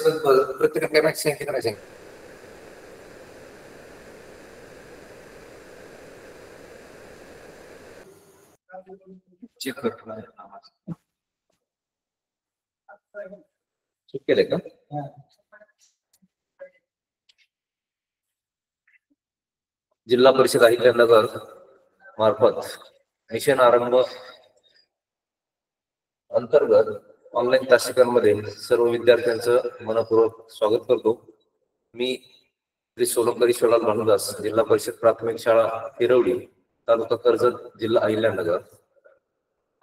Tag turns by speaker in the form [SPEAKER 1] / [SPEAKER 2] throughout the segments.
[SPEAKER 1] प्रत्येकाला काय माहिती सांगितली करायचं चेक करतो चेक केलंय का? जिल्हा परिषद अहिल्यानगर मार्फत मिशन आरंभ अंतर्गत ऑनलाईन तासिकांमध्ये सर्व विद्यार्थ्यांचं मनपूर्वक स्वागत करतो. मी श्री सोलंकरी शिवलाल भानुदास, जिल्हा परिषद प्राथमिक शाळा हिरवडी, तालुका कर्जत, जिल्हा अहिल्यानगर.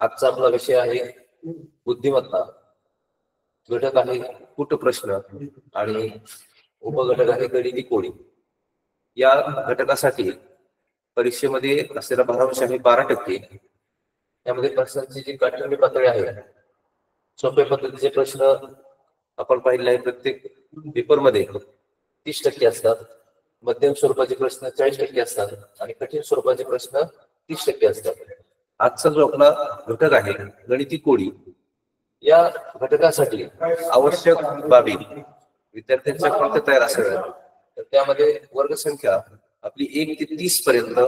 [SPEAKER 1] आजचा आपला विषय आहे बुद्धिमत्ता. घटक आहे कुट प्रश्न आणि उपघटक आहे गणिती कोडी. या घटकासाठी परीक्षेमध्ये असलेला भारांश आहे 12%. यामध्ये प्रश्नांची जी काठिण्य पातळी आहे, सोप्या पद्धतीचे प्रश्न आपण पाहिले आहे प्रत्येक पेपरमध्ये 30% असतात, मध्यम स्वरूपाचे प्रश्न 40% असतात आणि कठीण स्वरूपाचे प्रश्न 30% असतात. आजचा जो आपला घटक आहे गणिती कोडी, या घटकासाठी आवश्यक बाबी विद्यार्थ्यांच्या कोणत्या तयार असाव्या, तर त्यामध्ये वर्गसंख्या आपली 1 ते 30 पर्यंत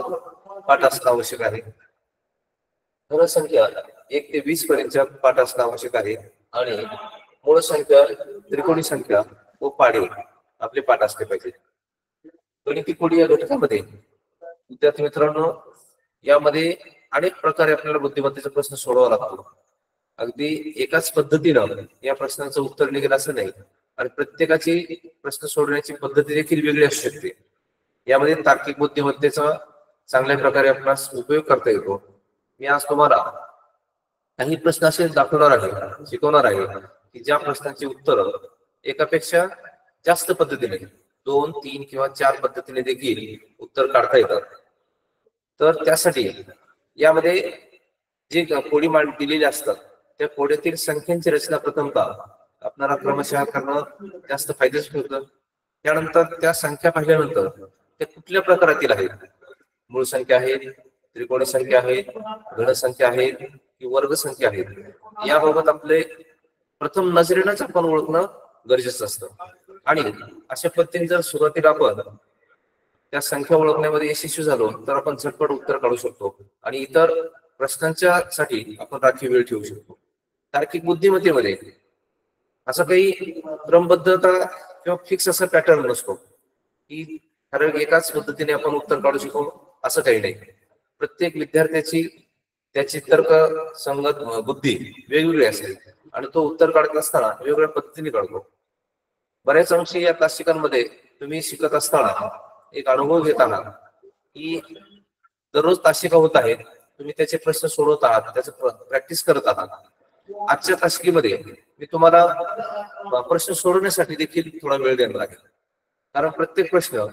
[SPEAKER 1] पाठ असणं आवश्यक आहे. धन संख्या 1 ते 20 पर्यंतच्या पाठ असणं आवश्यक आहे आणि मूळ संख्या, त्रिकोणी संख्या व पाढे आपले पाठ असले पाहिजे. गणिती कोडी या घटकामध्ये विद्यार्थी मित्रांनो, यामध्ये अनेक प्रकारे आपल्याला बुद्धिमत्तेचा प्रश्न सोडवावा लागतो. अगदी एकाच पद्धतीनं या प्रश्नाचं उत्तर निघेल असं नाही आणि प्रत्येकाची प्रश्न सोडण्याची पद्धती देखील वेगळी असू शकते. यामध्ये तार्किक बुद्धिमत्तेचा चांगल्या प्रकारे आपणास उपयोग करता येतो. मी आज तुम्हाला काही प्रश्न असे दाखवणार आहे, शिकवणार आहे की ज्या प्रश्नांची उत्तर एकापेक्षा जास्त पद्धतीने 2, 3 किंवा 4 पद्धतीने देखील उत्तर काढता येतात. तर त्यासाठी यामध्ये जे कोडी दिलेली असतात त्या कोड्यातील संख्यांची रचना प्रथमतः आपल्याला क्रमशः करणं जास्त फायद्याचं ठरतं. त्यानंतर त्या संख्या पाहिल्यानंतर त्या कुठल्या प्रकारातील आहेत, मूळ संख्या आहेत, त्रिकोणी संख्या आहेत, धन संख्या आहेत की वर्ग संख्या आहेत, याबाबत आपले प्रथम नजरेनंच आपण ओळखणं गरजेचं असतं. आणि अशा पद्धतीने जर सुरुवातीला आपण त्या संख्या ओळखण्यामध्ये यशस्वी झालो तर आपण झटपट उत्तर काढू शकतो आणि इतर प्रश्नांच्या साठी आपण राखीव वेळ ठेवू शकतो. तार्किक बुद्धिमत्तेमध्ये असं काही क्रमबद्धता किंवा फिक्स असा पॅटर्न नसतो की कारण एकाच पद्धतीने आपण उत्तर काढू शकतो असं काही नाही. प्रत्येक विद्यार्थ्याची त्याची तर्क संगत बुद्धी वेगवेगळी असते आणि तो उत्तर काढत असताना वेगवेगळ्या पद्धतीने काढतो. बऱ्याच अंशी या तासिकांमध्ये तुम्ही शिकत असताना एक अनुभव घेताना की दररोज तासिका होत आहे, तुम्ही त्याचे प्रश्न सोडवत आहात, त्याचं प्रॅक्टिस करत आहात. आजच्या तासिकेमध्ये मी तुम्हाला प्रश्न सोडवण्यासाठी देखील थोडा वेळ देणार आहे. कारण प्रत्येक प्रश्न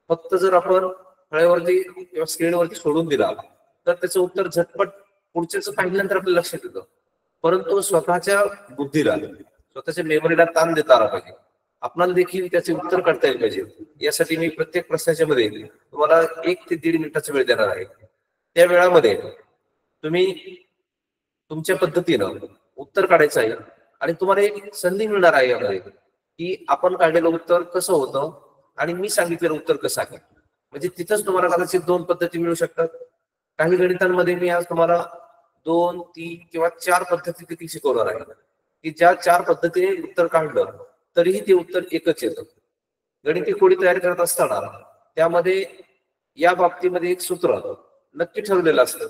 [SPEAKER 1] फक्त जर आपण फळ्यावरती किंवा स्क्रीनवरती सोडून दिला तर त्याचं उत्तर झटपट पुढच्याच पाहिल्यानंतर आपल्या लक्षात येतं. परंतु स्वतःच्या बुद्धीला, स्वतःच्या मेमरीला ताण देता आला पाहिजे. आपल्याला देखील त्याचे उत्तर काढता येईल पाहिजे. यासाठी मी प्रत्येक प्रश्नाच्या मध्ये तुम्हाला 1 ते 1.5 मिनिटाचा वेळ देणार आहे. त्या वेळामध्ये तुम्ही तुमच्या पद्धतीनं उत्तर काढायचं आहे आणि तुम्हाला एक संधी मिळणार आहे यामध्ये की आपण काढलेलं उत्तर कसं होतं आणि मी सांगितलेलं उत्तर कसं आहे. म्हणजे तिथंच तुम्हाला कदाचित 2 पद्धती मिळू शकतात. काही गणितांमध्ये मी आज तुम्हाला 2, 3 किंवा 4 पद्धती देखील शिकवणार आहे की ज्या 4 पद्धतीने उत्तर काढलं तरीही ते उत्तर एकच येतं. गणिती कोडी तयार करत असताना त्यामध्ये या बाबतीमध्ये एक सूत्र नक्की ठरलेलं असतं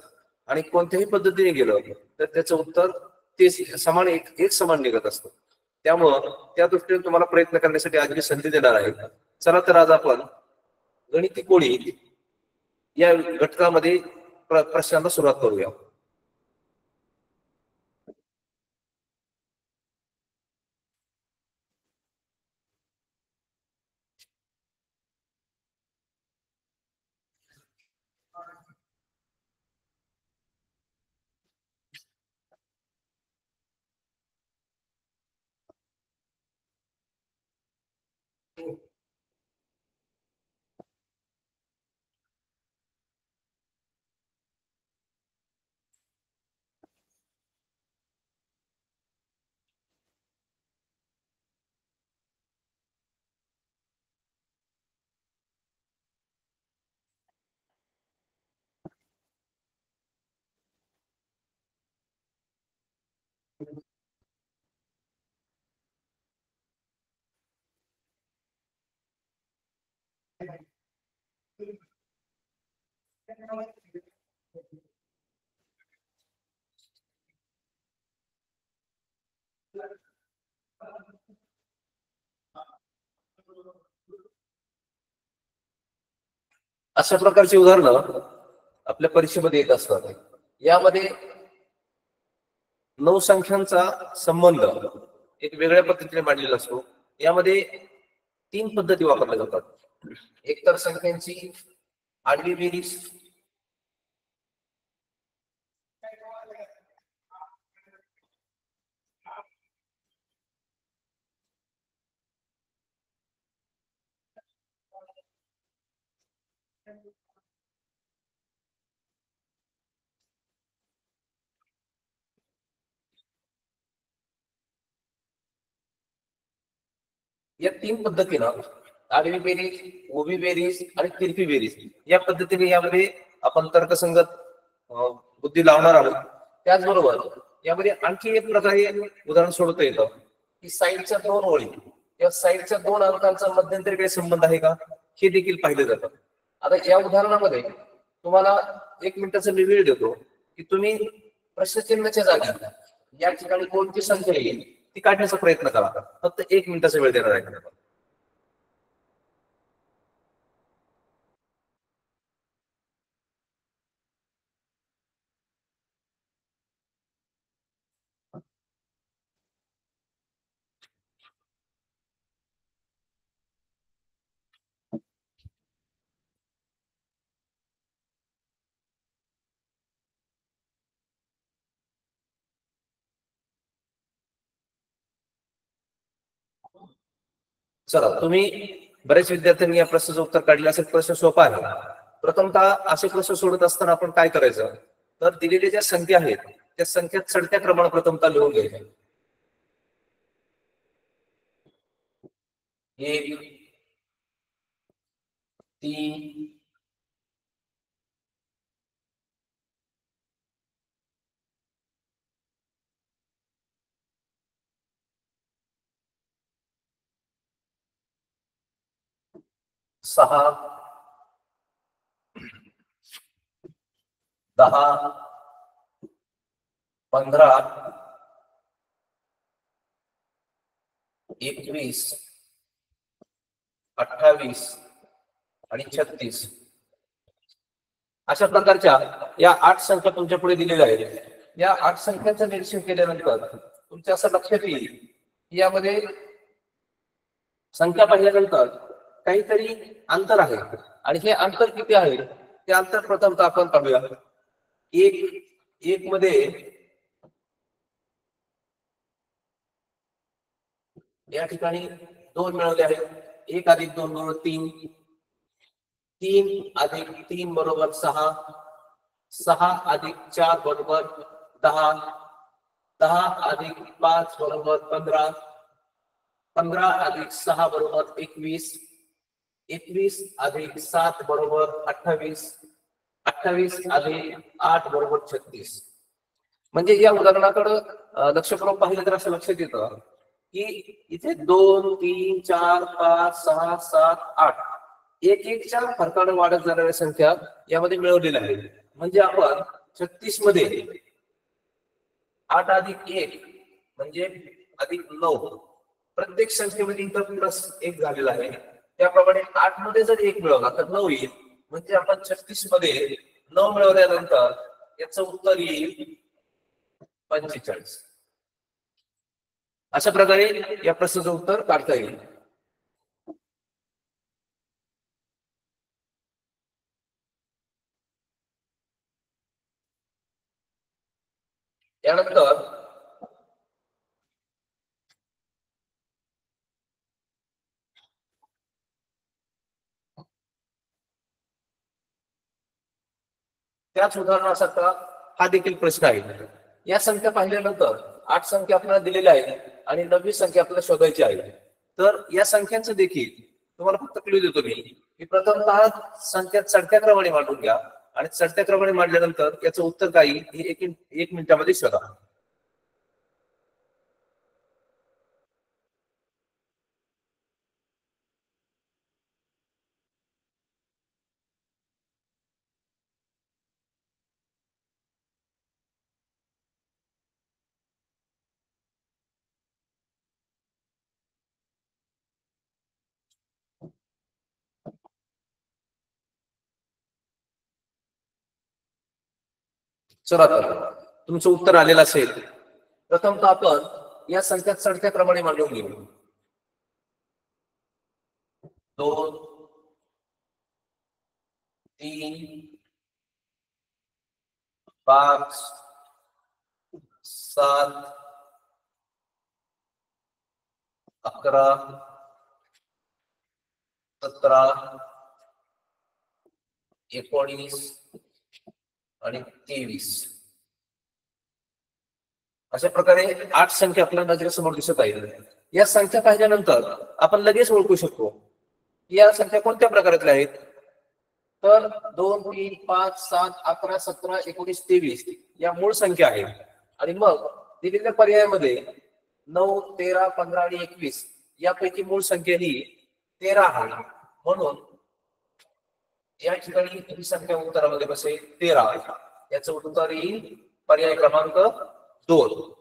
[SPEAKER 1] आणि कोणत्याही पद्धतीने गेलं तर त्याचं उत्तर ते समान एक समान निघत असतं. त्यामुळं त्या दृष्टीने तुम्हाला प्रयत्न करण्यासाठी आज मी संधी देणार आहे. चला तर आज आपण गणिती कोडी या घटकामध्ये प्रश्नांना सुरुवात करूया. अशा प्रकारची उदाहरणं आपल्या परीक्षेमध्ये येत असतात. यामध्ये 9 संख्यांचा संबंध एक वेगळ्या पद्धतीने मांडलेला असतो. यामध्ये 3 पद्धती वापरल्या जातात. एकतर संख्यांची आडवी बेरीज, या 3 पद्धतीनं आडवी बेरीज, उभी बेरीज आणि तिरपी बेरीज या पद्धतीने यामध्ये आपण तर्कसंगत बुद्धी लावणार आहोत. त्याचबरोबर यामध्ये आणखी एक प्रकारे उदाहरण सोडवता येतं की साईडच्या 2 ओळी या साईडच्या 2 अंकांचा मध्यंतरी काही संबंध आहे का हे देखील पाहिलं जातं. आता या उदाहरणामध्ये तुम्हाला 1 मिनिटाचा मी वेळ देतो की तुम्ही प्रश्नचिन्हाच्या जागी या ठिकाणी कोणती संख्या येईल ती काढण्याचा प्रयत्न करा. फक्त 1 मिनिटाचा वेळ देणार आहे. चला, तुम्ही बरेच विद्यार्थ्यांनी या प्रश्नाचं उत्तर काढलं असेल. प्रश्न सोपा आहे. प्रथमतः असे प्रश्न सोडत असताना आपण काय करायचं, तर दिलेल्या ज्या संख्या आहेत त्या संख्या चढत्या क्रमाने प्रथमतः लिहून घ्यायच्या. 1, 3, 6, 10, 15, 21, 28 आणि 36 अशा प्रकारच्या या 8 संख्या तुमच्या पुढे दिलेल्या आहेत. या 8 संख्यांचं निरीक्षण केल्यानंतर तुमच्या असं लक्षात येईल की यामध्ये संख्या पाहिल्यानंतर काहीतरी अंतर आहे आणि हे अंतर किती आहे ते अंतर प्रथमतः आपण पाहूया. 1 मध्ये या ठिकाणी 2 मिळवले आहेत. 1 अधिक 2 बरोबर 3, 3 अधिक 3 बरोबर 6, 6 अधिक 4 बरोबर 10, 10 अधिक 5 बरोबर 15, 15 अधिक 6 बरोबर 21, 21 अधिक 7 बरोबर 28, 28 अधिक 8 बरोबर 36. म्हणजे या उदाहरणाकडे लक्षपूर्वक पाहिलं तर असं लक्षात येतं की इथे 2, 3, 4, 5, 6, 7, 8 एक-एकच्या फरकाने वाढत जाणाऱ्या संख्या यामध्ये मिळवलेल्या आहेत. म्हणजे आपण 36 मध्ये 8 अधिक 1 म्हणजे अधिक 9 प्रत्येक संख्येमध्ये इथं प्लस 1 झालेला आहे. त्याप्रमाणे 8 मध्ये जर 1 मिळवला तर 9 येईल. म्हणजे आपण 36 मध्ये 9 मिळवल्यानंतर याचं उत्तर येईल 45. अशा प्रकारे या प्रश्नाचं उत्तर काढता येईल. त्यानंतर त्याच उदाहरणासारखा हा देखील प्रश्न आहे. या संख्या पाहिल्यानंतर 8 संख्या आपल्याला दिलेल्या आहेत आणि 9वी संख्या आपल्याला शोधायची आहे. तर या संख्यांचं देखील तुम्हाला फक्त क्लू देतो मी की प्रथमतः संख्या चढत्या क्रमाने मांडून घ्या आणि चढत्या क्रमाने मांडल्यानंतर याचं उत्तर काय येईल हे 1 मिनिटामध्ये शोधा. चला तर तुमचं उत्तर आलेलं असेल. प्रथमतः आपण या संख्या चढत्या क्रमाने मांडून घेऊ. 2, 3, 5, 7, 11, 17, 19 आणि 23. अशा प्रकारे 8 संख्या आपल्या नजरेसमोर दिसत आहेत. या संख्या पाहिल्यानंतर आपण लगेच ओळखू शकतो की या संख्या कोणत्या प्रकारातल्या आहेत. तर 2, 3, 5, 7, 11, 17, 19, 23 या मूळ संख्या आहेत. आणि मग दिलेल्या पर्यायामध्ये 9, 13, 15 आणि 21 यापैकी मूळ संख्या ही 13 आहे. म्हणून या ठिकाणी ही संख्या उत्तरामध्ये बसेल 13. याचं उत्तर येईल पर्याय क्रमांक 2.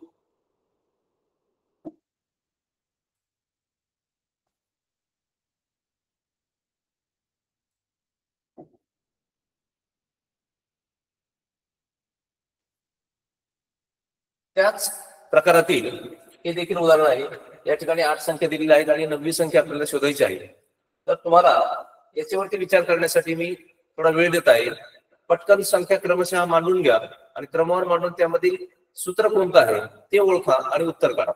[SPEAKER 1] त्याच प्रकारातील हे देखील उदाहरण आहे. या ठिकाणी 8 संख्या दिलेल्या आहेत आणि 9वी संख्या आपल्याला शोधायची आहे. तर तुम्हाला याच्यावरती विचार करण्यासाठी मी थोडा वेळ देत आहे. पटकन संख्या क्रमशः मांडून घ्या आणि क्रमावर मांडून त्यामधील सूत्र कोणतं आहे ते ओळखा आणि उत्तर काढा.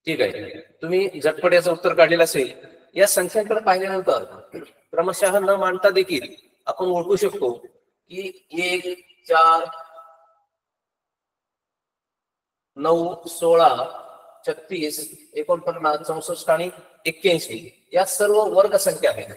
[SPEAKER 1] ठीक आहे, तुम्ही झटपट याचं उत्तर काढलेलं असेल. या संख्यांकडे पाहिल्यानंतर क्रमशः न मांडता देखील आपण ओळखू शकतो की 1, 4, 9, 16, 36, 49, 64 आणि 81 या सर्व वर्ग संख्या आहेत.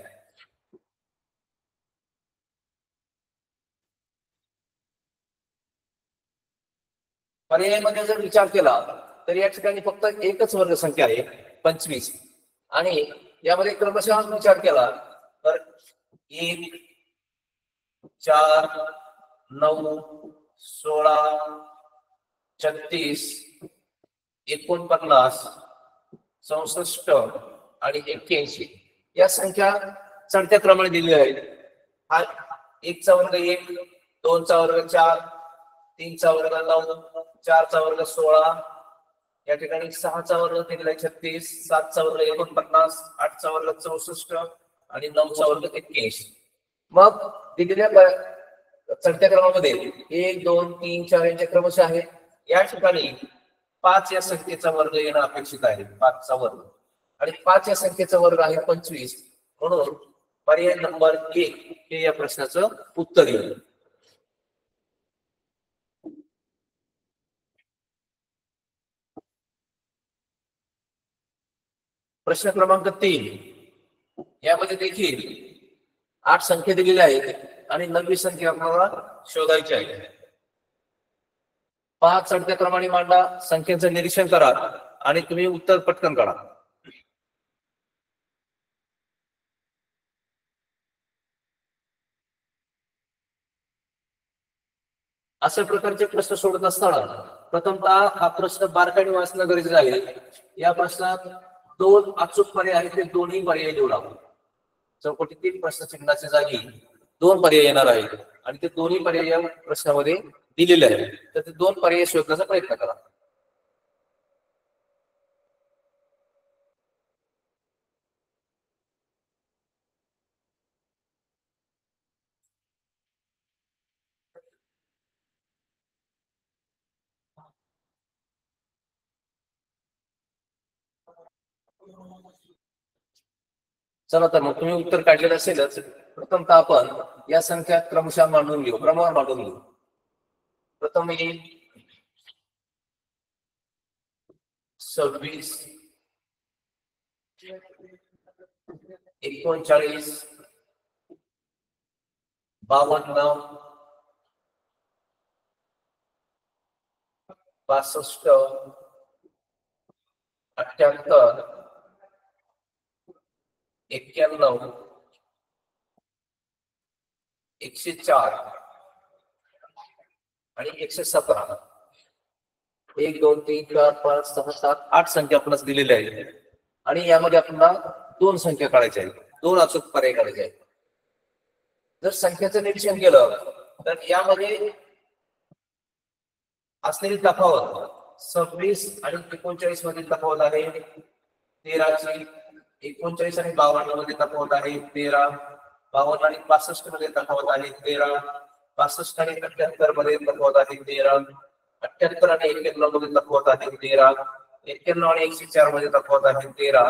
[SPEAKER 1] पर्यायामध्ये जर विचार केला तर या ठिकाणी फक्त एकच वर्ग संख्या आहे 25. आणि यामध्ये क्रमशः विचार केला तर 1, 4, 9, 16, 36, 49, 64 आणि 81 या संख्या चढत्या क्रमाने दिलेल्या आहेत. हा 1 चा वर्ग 1, 2 चा वर्ग 4, 3 चा वर्ग 9, 4 चा वर्ग 16, या ठिकाणी 6 चा वर्ग दिलेला आहे 36, 7 चा वर्ग 49, 8 चा वर्ग 64 आणि 9 चा वर्ग 81. मग दिलेल्या चढत्या क्रमामध्ये 1, 2, 3, 4 यांचे क्रमशः आहेत. या ठिकाणी 5 या संख्येचा वर्ग येणं अपेक्षित आहे. 5 चा वर्ग आणि 5 या संख्येचा वर्ग आहे 25. म्हणून पर्याय नंबर 1 हे या प्रश्नाचं उत्तर येईल. प्रश्न क्रमांक 3 यामध्ये देखील 8 संख्या दिलेल्या आहेत आणि 9वी संख्या आपल्याला शोधायची आहे. 5 चढत्या क्रमाने मांडा, संख्यांचं निरीक्षण करा आणि तुम्ही उत्तर पटकन काढा. अशा प्रकारचे प्रश्न सोडत असताना प्रथमतः हा प्रश्न बारकाईने वाचणं गरजेचं आहे. या प्रश्नात 2 अचूक पर्याय आहेत, ते दोन्ही पर्याय निवडा. चौकटीतील प्रश्नचिन्हाच्या जागी 2 पर्याय येणार आहेत आणि ते दोन्ही पर्याय या प्रश्नामध्ये दिलेले आहेत. तर ते 2 पर्याय शोधण्याचा प्रयत्न करा. चला तर मग तुम्ही उत्तर काढलेलं असेलच. प्रथमतः आपण या संख्या क्रमशः मांडून घेऊ, क्रमावर मांडून घेऊ. प्रथम येईल 26, 39, 52, 65 78 91 104 आणि 117 1 2 3 4 5 6 7 8 संख्या आपल्याला दिलेल्या आहेत आणि यामध्ये आपल्याला 2 संख्या काढायच्या आहेत, 2 अचूक पर्याय काढायचे आहेत. जर संख्येचं निरीक्षण केलं तर यामध्ये असलेली तफावत 26 आणि 39 मध्ये तफावत आहे 13 ची, 39 आणि 52 मध्ये तफावत आहे 13, 52 आणि 65 मध्ये तफावत आहे 13, 65 आणि 78 मध्ये तफावत आहे 13, 78 आणि 91 मध्ये तफावत आहे 13, 91 आणि 104 मध्ये तफावत आहे 13,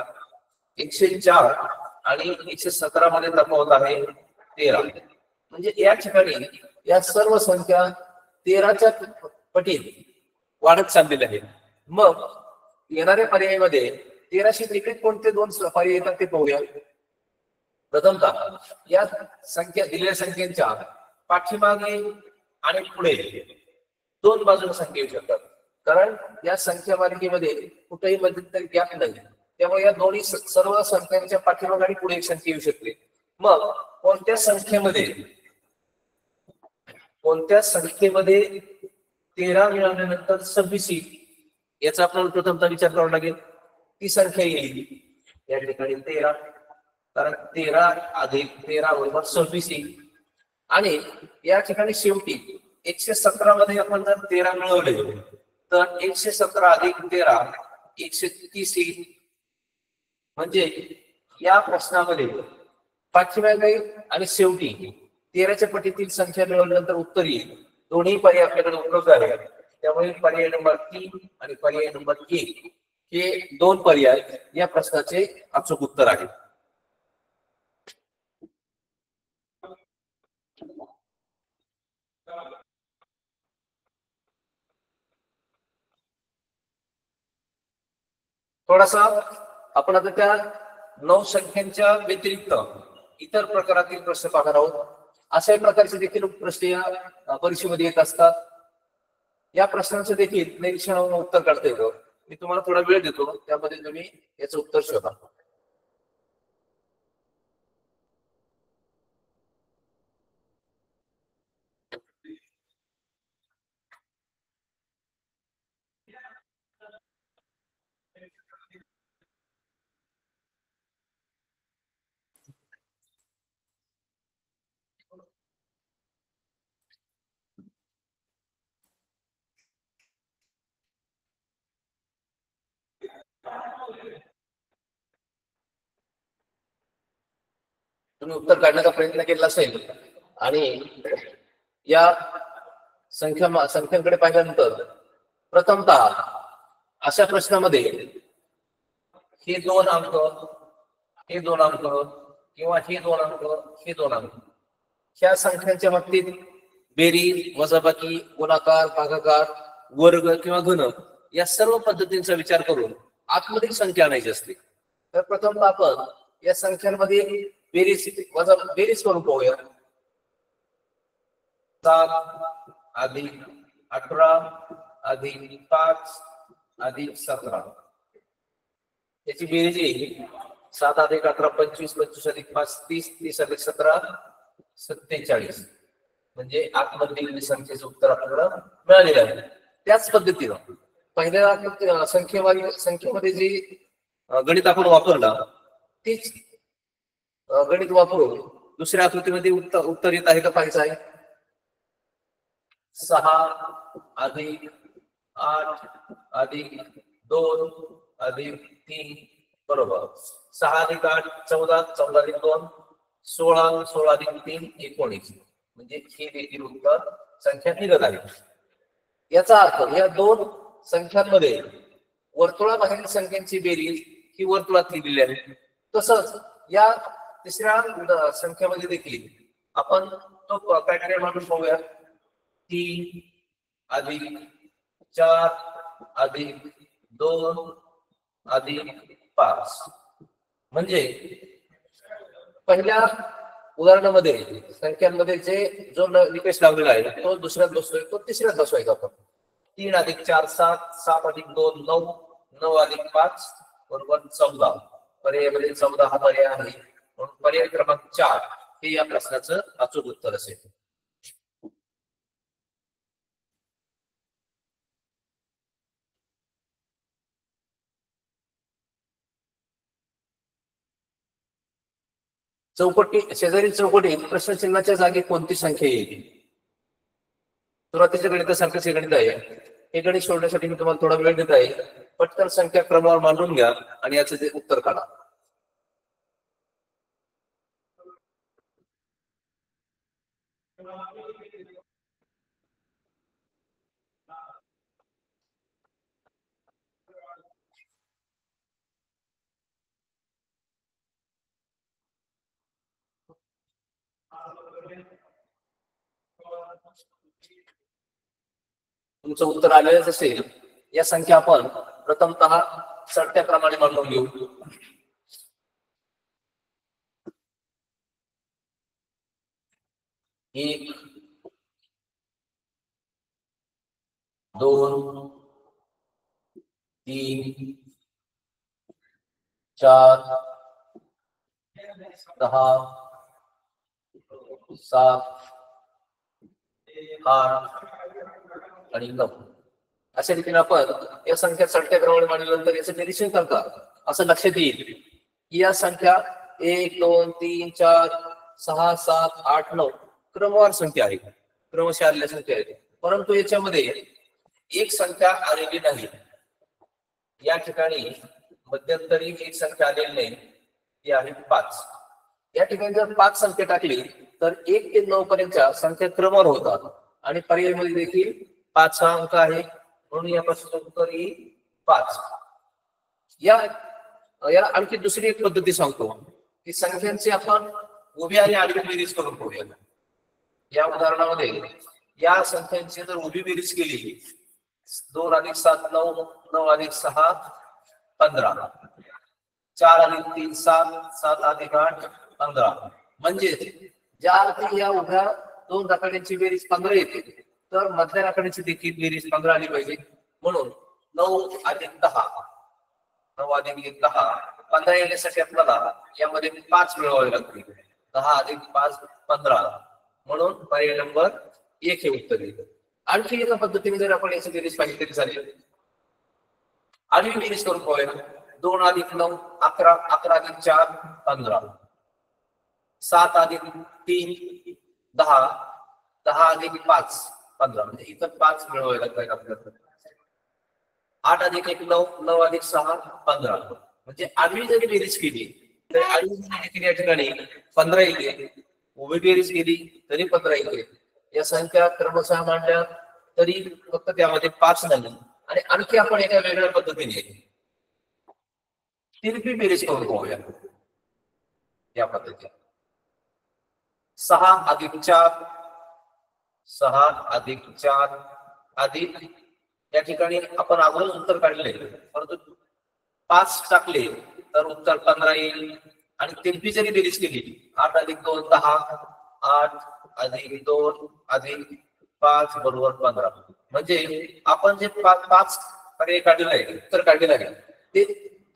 [SPEAKER 1] 104 आणि 117 मध्ये तफावत आहे 13. म्हणजे या ठिकाणी या सर्व संख्या 13च्या पटीत वाढत चाललेल्या आहेत. मग येणाऱ्या पर्यायामध्ये 13शी निगडीत कोणते 2 पर्याय येतात ते पाहूया. प्रथमतः या संख्या दिलेल्या संख्यांच्या पाठीमागे आणि पुढे 2 बाजूला संख्या येऊ शकतात, कारण या संख्या मालिकेमध्ये कुठेही मध्यंतरी गॅप नाही. त्यामुळे या दोन्ही सर्व संख्यांच्या पाठीमागे आणि पुढे एक संख्या येऊ शकते. मग कोणत्या संख्येमध्ये 13 मिळाल्यानंतर 26 याचा आपल्याला प्रथमतः विचार करावा लागेल. ती संख्या येईल या ठिकाणी 13, कारण 13 अधिक 13 बरोबर 26. आणि या ठिकाणी शेवटी 117 मध्ये आपण जर 13 मिळवले तर 117 अधिक 13 130 येईल. म्हणजे या प्रश्नामध्ये पाठीमागे आणि शेवटी 13च्या पटीतील संख्या मिळवल्यानंतर उत्तर येईल. दोन्ही पर्याय आपल्याकडे उपलब्ध आहेत. त्यामुळे पर्याय नंबर 3 आणि पर्याय नंबर 1 हे 2 पर्याय या प्रश्नाचे अचूक उत्तर आहे. थोडासा आपण आता त्या 9 संख्यांच्या व्यतिरिक्त इतर प्रकारातील प्रश्न पाहणार आहोत. अशाही प्रकारचे देखील प्रश्न या परीक्षेमध्ये येत असतात. या प्रश्नांचं देखील निरीक्षणावरून उत्तर काढता येतं. मी तुम्हाला थोडा वेळ देतो, त्यामध्ये तुम्ही याचं उत्तर शोधा. तुम्ही उत्तर काढण्याचा प्रयत्न केला असेल आणि या संख्यांकडे पाहिल्यानंतर प्रथमतः अशा प्रश्नामध्ये हे 2 अंक, हे 2 अंक किंवा हे 2 अंक, हे 2 अंक, ह्या संख्यांच्या बाबतीत बेरीज, वजाबाकी, गुणाकार, भागाकार, वर्ग किंवा घन या सर्व पद्धतींचा विचार करून आतमध्ये संख्या आणायची असते. तर प्रथम आपण या संख्यांमध्ये बेरीज करून पाहूया. 7 अधिक 18 अधिक 5 अधिक 17 याची बेरीज येईल 7 अधिक 18 25, 25 अधिक 5 30, 30 अधिक 17 47. म्हणजे आतमध्ये संख्येचं उत्तर आपल्याला मिळालेलं आहे. त्याच पद्धतीनं पहिल्या संख्येमध्ये जी गणित आपण वापरला तीच गणित वापरून दुसऱ्या आकृतीमध्ये उत्तर येत आहे का पाहायचं आहे. 6 अधिक 8 अधिक 2 अधिक 3 बरोबर 6 अधिक 8 14, 14 अधिक 2 16, 16 अधिक 3 19. म्हणजे हे देखील उत्तर संख्या निघत आहे. याचा अर्थ या 2 संख्यांमध्ये वर्तुळाबाहेरील संख्यांची बेरीज ही वर्तुळात लिहिलेली आहे. तसंच या तिसऱ्या संख्येमध्ये देखील आपण तो पॅटर्न मांडून पाहूया. 3 अधिक 4 अधिक 2 अधिक 5. म्हणजे पहिल्या उदाहरणामध्ये संख्यांमध्ये जो निकष लावलेला आहे तो दुसऱ्यात बसतोय, तो तिसऱ्यात बसवायचा आपण. 3 अधिक 4 7, 7 अधिक 2 9, 9 अधिक 5 बरोबर 14. पर्यायामध्ये 14 हा पर्याय आहे, म्हणून पर्याय क्रमांक 4 हे या प्रश्नाचं अचूक उत्तर असेल. चौकटी शेजारील चौकटीत प्रश्नचिन्हाच्या जागी कोणती संख्या येईल? सुरुवातीच्या गणितासारखंच हे गणित आहे. हे गणित सोडण्यासाठी मी तुम्हाला थोडा वेळ देत आहे. पटकन संख्या क्रमावर मांडून घ्या आणि याचं ते उत्तर काढा. तुमचं उत्तर आलेलंच असेल. या संख्या आपण प्रथमतः चढत्या क्रमाने मांडून घेऊ. 1, 2, 3, 4, 10, 7, 8 आणि 9 अशा रीतीने आपण या संख्या चढत्या क्रमाने मांडल्यानंतर याचं निरीक्षण करता असं लक्षात येईल की या संख्या 1, 2, 3, 4, 6, 7, 8, 9 क्रमवार संख्या आहे, क्रमशः आलेल्या संख्या आहेत. परंतु याच्यामध्ये एक संख्या आलेली नाही. या ठिकाणी मध्यंतरी एक संख्या आलेली नाही, ती आहे 5. या ठिकाणी जर 5 संख्या टाकली तर 1 ते 9 पर्यंतच्या संख्या क्रमवार होतात आणि पर्यायमध्ये देखील 5 हा अंक आहे, म्हणून या प्रश्नाचं उत्तर येईल 5. याला आणखी दुसरी एक पद्धती सांगतो की संख्यांची आपण उभी आणि आडवी बेरीज करून पाहूया. या उदाहरणामध्ये या संख्यांची जर उभी बेरीज केली 2 अधिक 7 9, 9 अधिक 6 15, 4 अधिक 3 7, 7 अधिक 8 15, म्हणजे ज्या अर्थी या उभ्या दोन राखाड्यांची बेरीज 15 येते तर मधल्या राखाड्यांची देखील बेरीज 15 आली पाहिजे. म्हणून 9 अधिक 10, 9 अधिक 1 10, 15 येण्यासाठी आपल्याला यामध्ये 5 मिळवावे लागतील. 10 अधिक 5 15, म्हणून पर्याय नंबर 1 हे उत्तर येईल. आणखी एका पद्धतीने जर आपण याची बेरीज पाहिली तरी चालेल. आडवी बेरीज करून पाहूया. 2 अधिक 9 11, 11 अधिक 4 15, 7 अधिक 3 10, 10 अधिक 5 15, म्हणजे इथं 5 मिळवावे लागतात आपल्याला. 8 अधिक 1 9, 9 अधिक 6 15, म्हणजे आडवी जरी बेरीज केली तर आडवी बेरीज केली या ठिकाणी 15 येते. उभी बेरीज केली तरी 15 येते. या संख्या क्रमशः मांडल्या तरी फक्त त्यामध्ये 5 नाही. आणि आणखी आपण एका वेगळ्या पद्धतीने तिरपी बेरीज करून पाहूया. या पद्धतीने 6 अधिक 4, 6 अधिक 4 अधिक, या ठिकाणी आपण अगोदर उत्तर काढले परंतु 5 टाकले तर उत्तर 15 येईल. आणि तिरपी जरी बेरीज केली 8 अधिक 2 10, 8 अधिक 2 अधिक 5 बरोबर 15, म्हणजे आपण जे 5 पर्याय काढलेला आहे, उत्तर काढलेलं आहे ते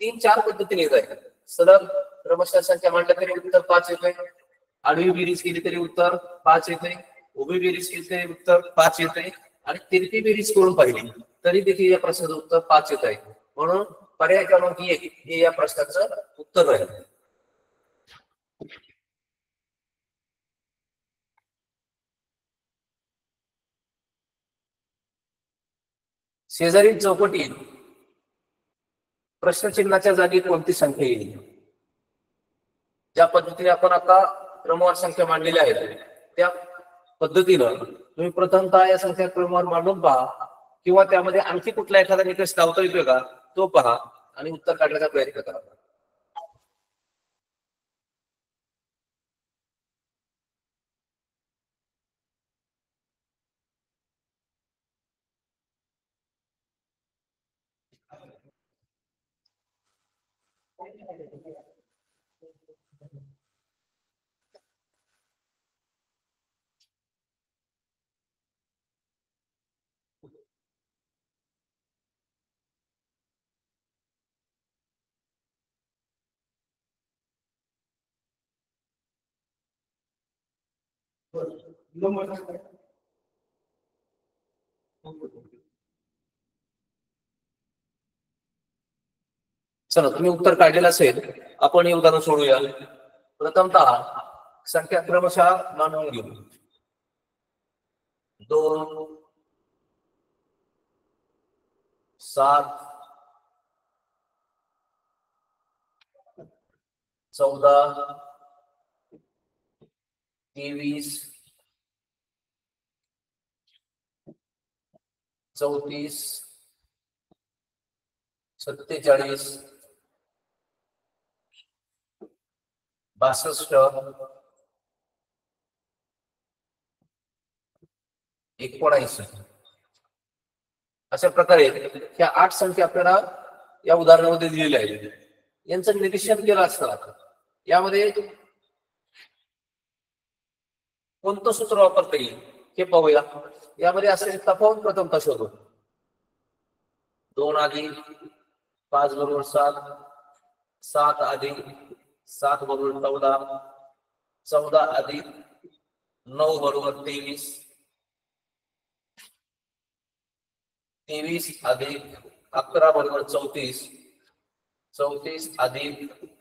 [SPEAKER 1] 3-4 पद्धतीने येत आहे. सरळ क्रमशः संख्या मांडल्या तरी उत्तर 5 येतोय. आडवी बेरीज केली तरी उत्तर 5 येते. उभी बेरीज केली तरी उत्तर 5 येते. आणि तिरपी बेरीज करून पाहिली तरी देखील या प्रश्नाचं उत्तर 5 येत आहे. म्हणून पर्याय क्रमांक 1 हे या प्रश्नाचं उत्तर आहे. शेजारील चौकटीत प्रश्नचिन्हाच्या जागी कोणती संख्या येईल? ज्या पद्धतीने आपण आता क्रमवार संख्या मांडलेल्या आहेत त्या पद्धतीनं तुम्ही प्रथमतः या संख्या क्रमवार मांडून पहा किंवा त्यामध्ये आणखी कुठला एखादा निकष लावता येतोय का तो पहा आणि उत्तर काढण्याचा प्रयत्न करा. चला तुम्ही उत्तर काढलेलं असेल, आपण हे उदाहरण सोडूया. प्रथमतः संख्या क्रमशः मांडून घेऊ. 2, 7, 14, 23, 34, 47, 62, 79. अशा प्रकारे ह्या 8 संख्या आपल्याला या उदाहरणामध्ये दिलेल्या आहेत. यांचं निरीक्षण केलं असतं. यामध्ये कोणतं सूत्र वापरता येईल हे पाहूया. यामध्ये असलेले तफावत प्रथमतः शोधू. 2 अधिक 5 बरोबर 7, 7 अधिक 7 बरोबर 14, 14 अधिक 9 बरोबर 23, 23 अधिक 11 बरोबर 34, 34 अधिक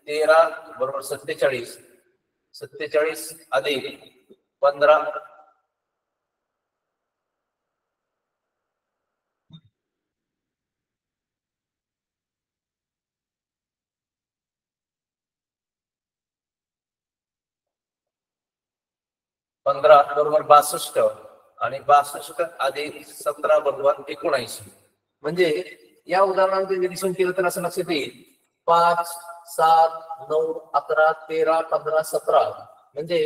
[SPEAKER 1] 13 बरोबर 47, 47 अधिक 15 15 बरोबर 62 आणि 62 अधिक 17 बरोबर 79. म्हणजे या उदाहरणामध्ये निरीक्षण केलं तर असं लक्षात येईल 5, 7, 9, 11, 13, 15, 17 म्हणजे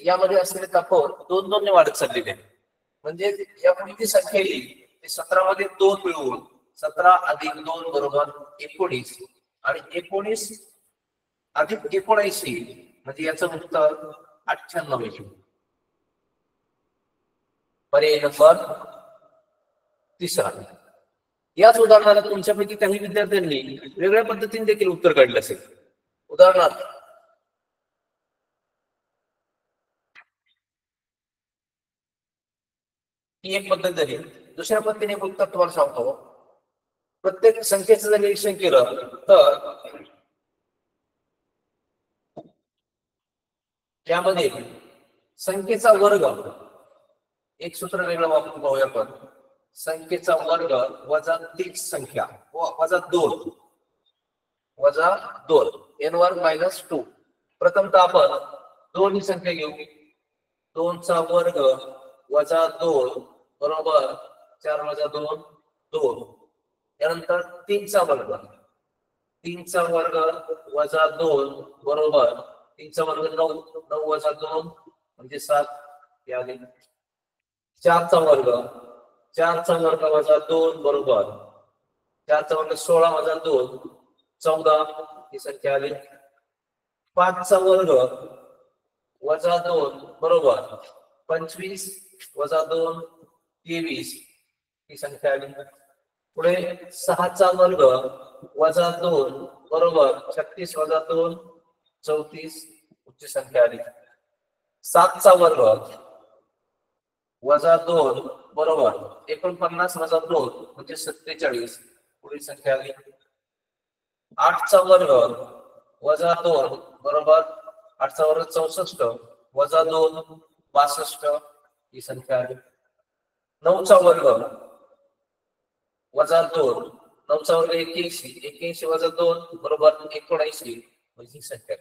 [SPEAKER 1] यामध्ये असलेले तफावत 2-2 ने वाढत चाललेले आहे. म्हणजे यापुढे जी संख्या येईल ते 17 मध्ये 2 मिळवून 17 अधिक 2 बरोबर 19 आणि 19 अधिक 79 म्हणजे याचं उत्तर 98. पर्याय नंबर 3. याच उदाहरणाला तुमच्यापैकी काही विद्यार्थ्यांनी वेगळ्या पद्धतीने देखील उत्तर काढले असेल. उदाहरणार्थ ही एक पद्धत झाली. दुसऱ्या पद्धतीने उत्तर तुम्हाला सांगतो. प्रत्येक संख्येचं जर निरीक्षण केलं तर त्यामध्ये संख्येचा वर्ग एक सूत्र वेगळं वापरून पाहूया आपण. संख्येचा वर्ग वजा तीच संख्या वजा 2 n वर्ग मायनस 2. प्रथमतः आपण 2 ही संख्या घेऊ. 2 चा वर्ग वजा 2 बरोबर 4 वजा 2 2. त्यानंतर 3 चा वर्ग 3 चा वर्ग वजा 2 बरोबर 3 चा वर्ग 9 9 वजा 2 म्हणजे 7. याने 4 चा वर्ग 4 चा वर्ग वजा 2 बरोबर 4 चा वर्ग 16 वजा 2 14 ही संख्या आली. 5 चा वर्ग वजा 2 बरोबर 25 वजा 2 23 ही संख्या आली. पुढे 6 चा वर्ग वजा 2 बरोबर 36 वजा 2 34 ची संख्या आली. 7 चा वर्ग वजा 2 बरोबर 49 वजा 2 म्हणजे 47 पुढील संख्या आली. 8 चा वर्ग वजा 2 बरोबर 8 चा वर्ग 64 वजा 2 62 ही संख्या आली. 9 चा वर्ग वजा 2 9 चा वर्ग 81 81 वजा 2 बरोबर 79 ही संख्या.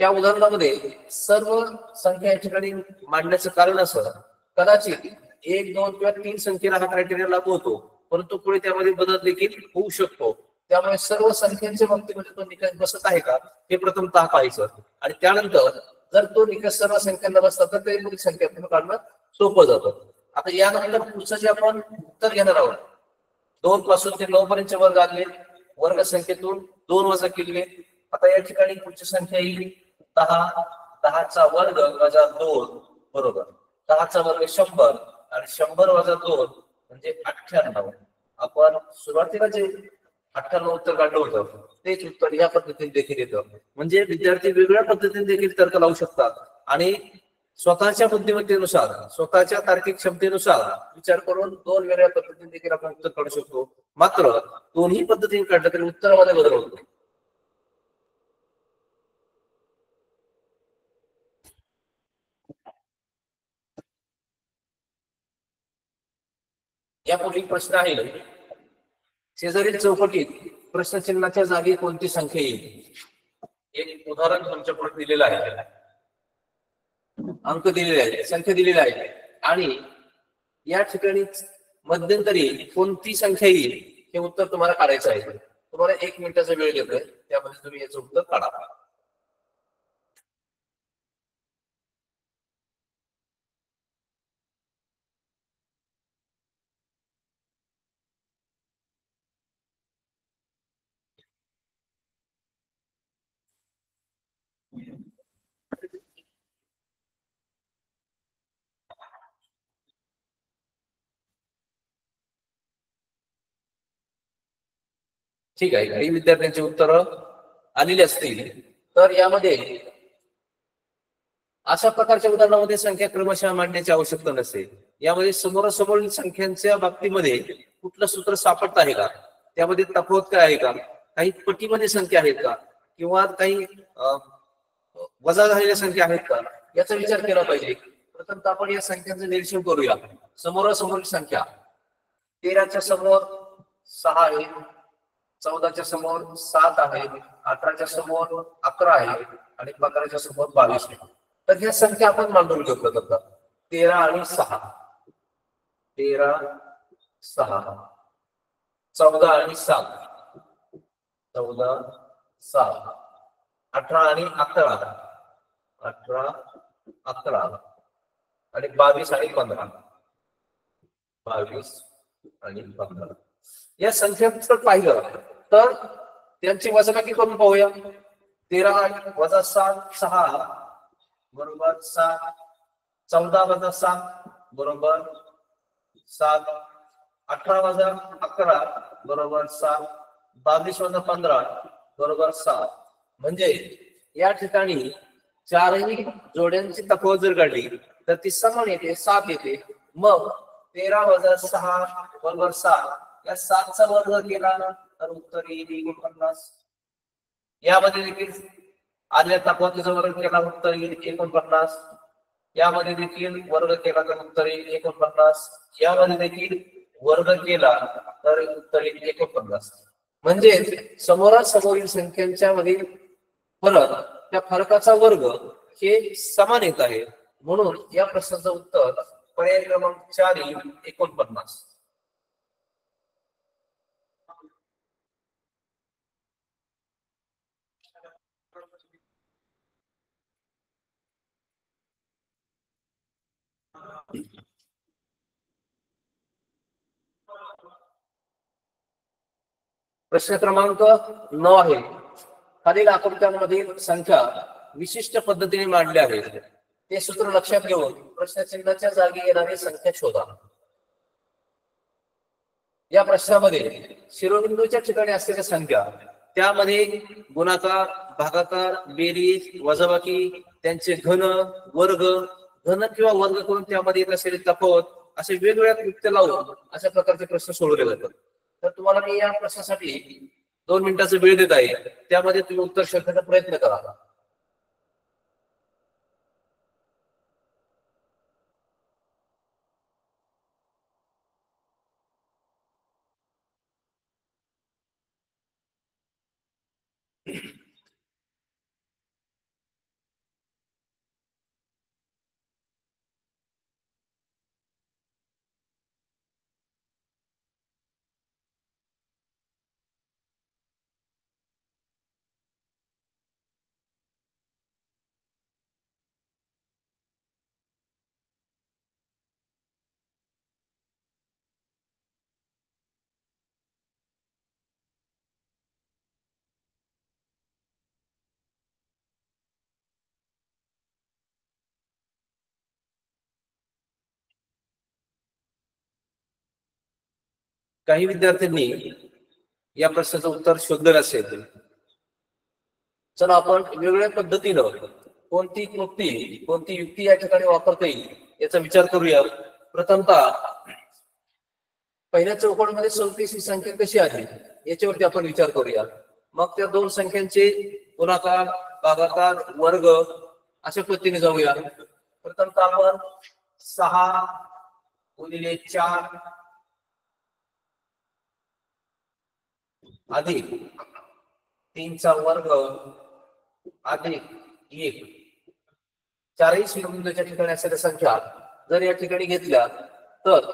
[SPEAKER 1] त्या उदाहरणामध्ये सर्व संख्या या ठिकाणी मांडण्याचं कारण असं कदाचित 1, 2 किंवा 3 संख्येला हा क्रायटेरिया लागू होतो परंतु पुढे त्यामध्ये बदल देखील होऊ शकतो. त्यामुळे सर्व संख्यांच्या बाबतीमध्ये तो निकष बसत आहे का हे प्रथमतः पाहायचं आणि त्यानंतर जर तो निकष सर्व संख्यांना बसला तर ते संख्या काढणं सोपं जातं. आता यानंतर पुढचं जे आपण उत्तर घेणार आहोत 2 पासून ते 9 पर्यंतचे वर्ग आले. वर्ग संख्येतून 2 वजा केले. आता या ठिकाणी पुढची संख्या येईल 10. 10 चा वर्ग वजा 2 बरोबर 10 चा वर्ग 100 आणि 100 वजा 2 म्हणजे 98. आपण सुरुवातीला जे 98 उत्तर काढलं होतं तेच उत्तर या पद्धतीने देखील येतं. म्हणजे विद्यार्थी वेगळ्या पद्धतीने देखील तर्क लावू शकतात आणि स्वतःच्या बुद्धिमत्तेनुसार, स्वतःच्या तार्किक क्षमतेनुसार विचार करून दोन वेगळ्या पद्धतीने देखील आपण उत्तर काढू शकतो. मात्र दोन्ही पद्धतीने काढलं तरी उत्तरामध्ये बदल होत नाही. यापुढील प्रश्न आहे, शेजारील चौकटीत प्रश्नचिन्हाच्या जागी कोणती संख्या येईल? एक उदाहरण तुमच्या पुढे दिलेलं आहे, अंक दिलेले आहेत, संख्या दिलेल्या आहेत आणि या ठिकाणी मध्यंतरी कोणती संख्या येईल हे उत्तर तुम्हाला काढायचं आहे. तुम्हाला 1 मिनिटाचा वेळ घेतोय, त्यामध्ये तुम्ही याचं उत्तर काढा. ठीक आहे, काही विद्यार्थ्यांची उत्तर आलेली असतील तर यामध्ये अशा प्रकारच्या उदाहरणामध्ये संख्या क्रमशः मांडण्याची आवश्यकता नसते. यामध्ये समोरासमोरील संख्यांच्या बाबतीमध्ये कुठलं सूत्र सापडत आहे का, त्यामध्ये तफावत काय आहे का, काही पटीमध्ये संख्या आहेत का, किंवा काही वजा झालेल्या संख्या आहेत का, याचा विचार केला पाहिजे. प्रथमतः आपण या संख्यांचं निरीक्षण करूया. समोरासमोरील संख्या 13च्या समोर 6 आहे, 14च्या समोर 7 आहे, 18च्या समोर 11 आहे आणि 15च्या समोर 22 आहे. तर ह्या संख्या आपण मांडून घेऊ प्रथमतः. 13 आणि 6, 13, 6, 14 आणि 7, 14, 7, 18 आणि 11, 18, 11 आणि 22 आणि 15, 22 आणि 15. या संख्येचं पाहिलं तर त्यांची वजाबाकी करून पाहूया. 13 वजा 7, 6 बरोबर 7, 14 वजा 7 बरोबर 7, 18 वजा 11 बरोबर 7, 22 वजा 15 बरोबर 7. म्हणजे या ठिकाणी चारही जोड्यांची तफावत जर काढली तर ती समान येते, 7 येते. मग 13 वजा 6 बरोबर 7, या 7चा वर्ग केला तर उत्तर येईल 49. यामध्ये देखील आलेल्या तफावतीचा वर्ग केला उत्तर येईल 49. यामध्ये देखील वर्ग केला तर उत्तर येईल 49. यामध्ये देखील वर्ग केला तर उत्तर येईल 49. म्हणजे समोरासमोरील संख्यांच्या मधील फरक, त्या फरकाचा वर्ग हे समान येत आहे. म्हणून या प्रश्नाचं उत्तर पर्याय क्रमांक 4 येईल 49. प्रश्न क्रमांक 9 आहे. खालील आकृत्यांमधील संख्या विशिष्ट पद्धतीने मांडल्या आहेत. ते सूत्र लक्षात घेऊन प्रश्नचिन्हाच्या जागी येणारी संख्या शोधा. या प्रश्नामध्ये शिरोबिंदूच्या ठिकाणी असलेल्या संख्या, त्यामध्ये गुणाकार, भागाकार, बेरीज, वजाबाकी, त्यांचे घन, वर्ग, घन किंवा वर्ग करून त्यामध्ये येत असलेले तफावत, असे वेगवेगळ्या कृत्य लावून अशा प्रकारचे प्रश्न सोडवले जातात. तर तुम्हाला मी या प्रश्नासाठी 2 मिनिटाचा वेळ देत आहे, त्यामध्ये तुम्ही उत्तर शोधण्याचा प्रयत्न करा. काही विद्यार्थ्यांनी या प्रश्नाचं उत्तर शोधलेलं असेल. चला आपण वेगवेगळ्या पद्धतीनं कोणती युक्ती या ठिकाणी वापरता येईल याचा विचार करूया. प्रथमतः पहिल्या चौकोनामध्ये 34 ही संख्या कशी आली याच्यावरती आपण विचार करूया. मग त्या दोन संख्यांचे गुणाकार, भागाकार, वर्ग अशा पद्धतीने जाऊया. प्रथमतः आपण 6 गुणिले 4 अधिक 3 चा वर्ग अधिक 1, चारही शिरोबिंदूच्या ठिकाणी असलेल्या संख्या जर या ठिकाणी घेतल्या तर,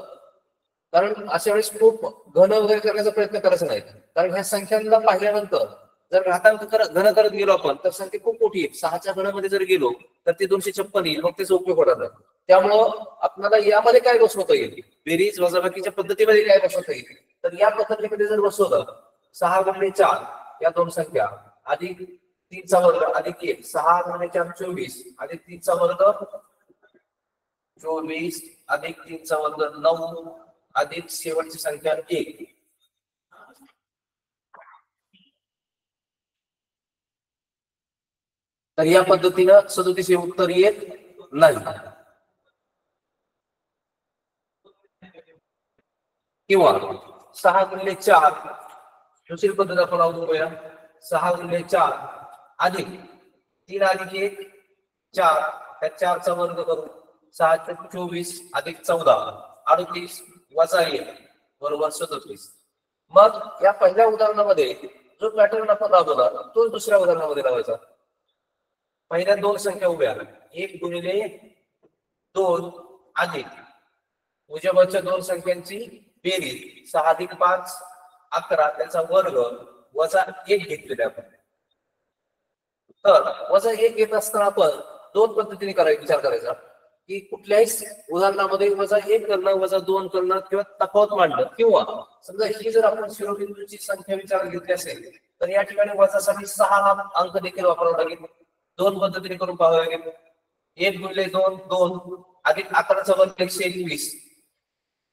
[SPEAKER 1] कारण अशा वेळेस खूप घन वगैरे करण्याचा प्रयत्न करायचा नाही, कारण ह्या संख्यांना पाहिल्यानंतर जर घातांक घन करत गेलो आपण तर संख्या खूप मोठी आहे. 6च्या घनामध्ये जर गेलो तर ते 256 येईल, मग त्याचा उपयोग होणार नाही. त्यामुळं आपल्याला यामध्ये काय बसवता येईल, बेरीज वजाबाकीच्या पद्धतीमध्ये काय बसवता येईल, तर या पद्धतीमध्ये जर बसवलं 6 गुणिले 4 या दोन संख्या अधिक 3 चा वर्ग अधिक 1, 6 गुणिले 4 24 अधिक 3 चा वर्ग 24 अधिक 3 चा वर्ग 9 अधिक शेवटची संख्या 1. तर या पद्धतीनं 37 हे उत्तर येत नाही. किंवा 6 गुणिले 4 दुसरी पद्धत आपण अवलंबूया. 6 गुणिले 4 अधिक 3 अधिक 1 4, त्या 4 चा वर्ग करू 6 × 24 अधिक 14 38 वजा 1 बरोबर 37. मग या पहिल्या उदाहरणामध्ये जो पॅटर्न आपण राबवला तो दुसऱ्या उदाहरणामध्ये लावायचा. पहिल्या दोन संख्या उभ्या 1 गुणिले 2 अधिक उजव्या बाजूच्या दोन संख्यांची बेरीज 6 अधिक 5 11 त्याचा वर्ग वजा 1 घेतलेले आपण. तर वजा 1 घेत असताना आपण दोन पद्धतीने विचार करायचा की कुठल्याही उदाहरणामध्ये वजा 1 करणं, वजा 2 करणं किंवा तफावत मांडणं, किंवा समजा ही जर आपण शिरोबिंदूची संख्या विचारात घेतली असेल तर या ठिकाणी वजासाठी 6 अंक देखील वापरावा लागेल. दोन पद्धतीने करून पाहावे लागेल. 1 गुणिले 2 2 अधिक 11 चा वर्ग 121,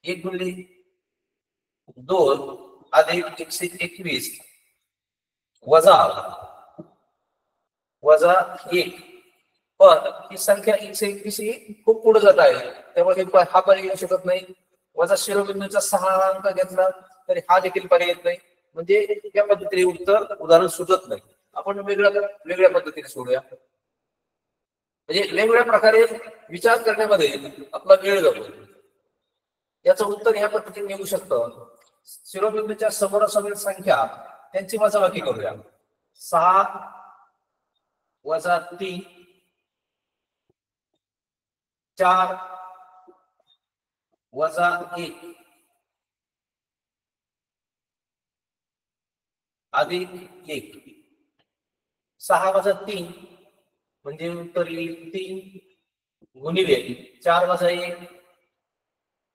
[SPEAKER 1] 1 गुणिले 2 अधिक 121 वजा 1. पण ही संख्या 121 ही खूप पुढे जात आहे, त्यामुळे हा पर्याय येऊ शकत नाही. वजा शिरोबिंदूचा 6 अंक घेतला तरी हा देखील पर्याय येत नाही. म्हणजे या पद्धतीने उत्तर उदाहरण सुचत नाही. आपण वेगळ्या पद्धतीने सोडूया. म्हणजे वेगवेगळ्या प्रकारे विचार करण्यामध्ये आपला वेळ जातो. याचं उत्तर या पद्धतीने येऊ शकतं. शिरोबिंदूच्या समोरासमोर संख्या त्यांची वजाबाकी करूया. 6 वजा 3 4 वजा 1 अधिक 1. 6 वजा 3 म्हणजे उत्तर येईल 3 गुणिले 4 वजा 1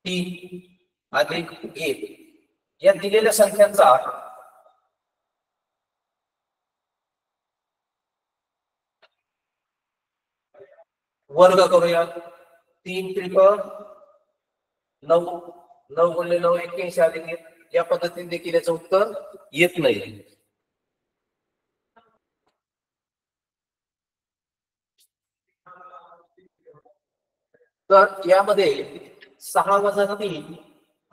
[SPEAKER 1] 3 अधिक 1. या दिलेल्या संख्यांचा वर्ग करूया. 3 त्रिक 9 9 गुणिले 9 81 अधिक 1. या पद्धतीने देखील याचं उत्तर येत नाही. तर यामध्ये 6 वजा 3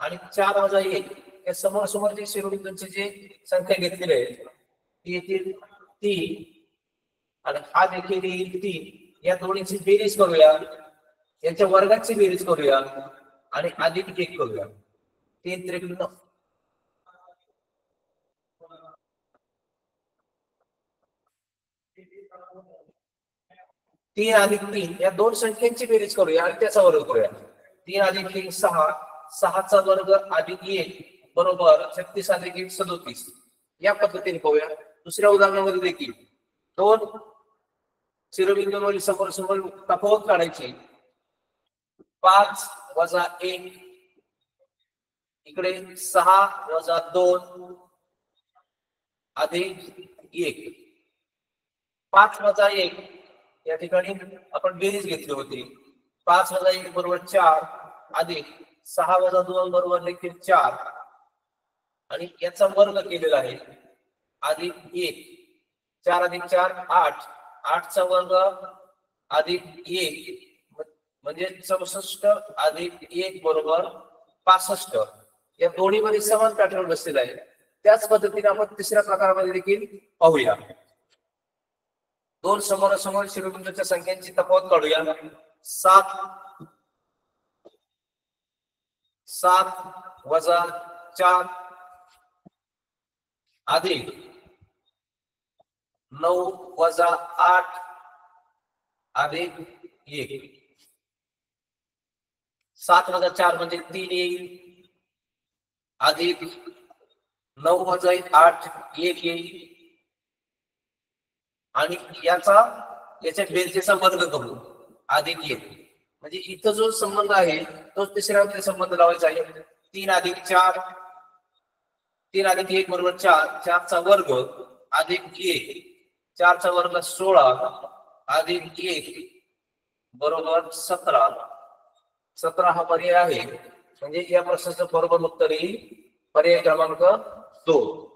[SPEAKER 1] आणि 4 वजा 1 या समोरासमोरचे शिरोबिंदूंची जे संख्या घेतलेली आहे ती येतील 3 आणि हा देखील येईल 3. या दोन्हीची बेरीज करूया, यांच्या वर्गाची बेरीज करूया आणि अधिक 1 करूया. 3 त्रिक 9 3 अधिक 3 या दोन संख्यांची बेरीज करूया आणि त्याचा वर्ग करूया. 3 अधिक 3 6, 6 चा वर्ग अधिक 1 बरोबर 36 अधिक 1 37. या पद्धतीने पाहूया. दुसऱ्या उदाहरणामध्ये देखील दोन शिरोबिंदूंवरील समोर तफावत काढायची. 5 वजा 1 इकडे 6 वजा 2 अधिक 1. 5 वजा 1 या ठिकाणी आपण बेरीज घेतली होती. 5 वजा 1 बरोबर 4 अधिक 6 वजा 2 बरोबर देखील 4 आणि याचा वर्ग केलेला आहे अधिक 1. 4 अधिक 4 8, 8 चा वर्ग अधिक 1 म्हणजे 64 अधिक 1 बरोबर 65. या दोन्हीमध्ये समान पॅटर्न बसलेला आहे. त्याच पद्धतीने आपण तिसऱ्या प्रकारामध्ये देखील पाहूया. दोन समोरासमोर शिरोबिंदूच्या संख्यांची तफावत काढूया. 7 वजा 4 अधिक 9 वजा 8 अधिक 1. 7 वजा 4 म्हणजे 3 येईल, अधिक 9 वजा 8 1 येईल, आणि याच्या बेरजेचा वर्ग करू अधिक 1. म्हणजे इथं जो संबंध आहे तो तिसऱ्यामध्ये संबंध लावायचा आहे. 3 अधिक 4 3 अधिक 1 बरोबर 4. 4 चा वर्ग अधिक 1. 4 चा वर्ग 16 अधिक 1 बरोबर 17. 17 हा पर्याय आहे. म्हणजे या प्रश्नाचं बरोबर उत्तर येईल पर्याय क्रमांक 2.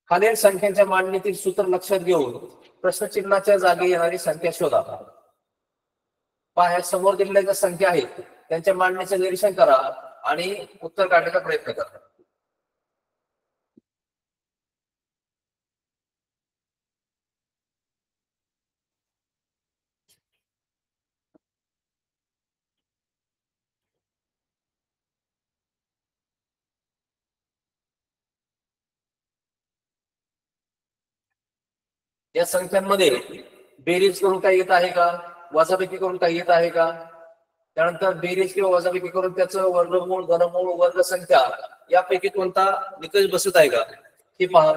[SPEAKER 1] खालील संख्यांच्या मांडणीतील सूत्र लक्षात घेऊन प्रश्नचिन्हाच्या जागी येणारी संख्या शोधा. पहा, समोर दिलेल्या ज्या संख्या आहेत त्यांच्या मांडणीचे निरीक्षण करा आणि उत्तर काढण्याचा प्रयत्न करा. या संख्यांमध्ये बेरीज करून काही येत आहे का, वजाबाकी करून काही येत आहे का, त्यानंतर बेरीज किंवा वजाबाकी करून त्याचं वर्गमूळ, घनमूळ, वर्ग संख्या यापैकी कोणता निकष बसत आहे का हे पहा.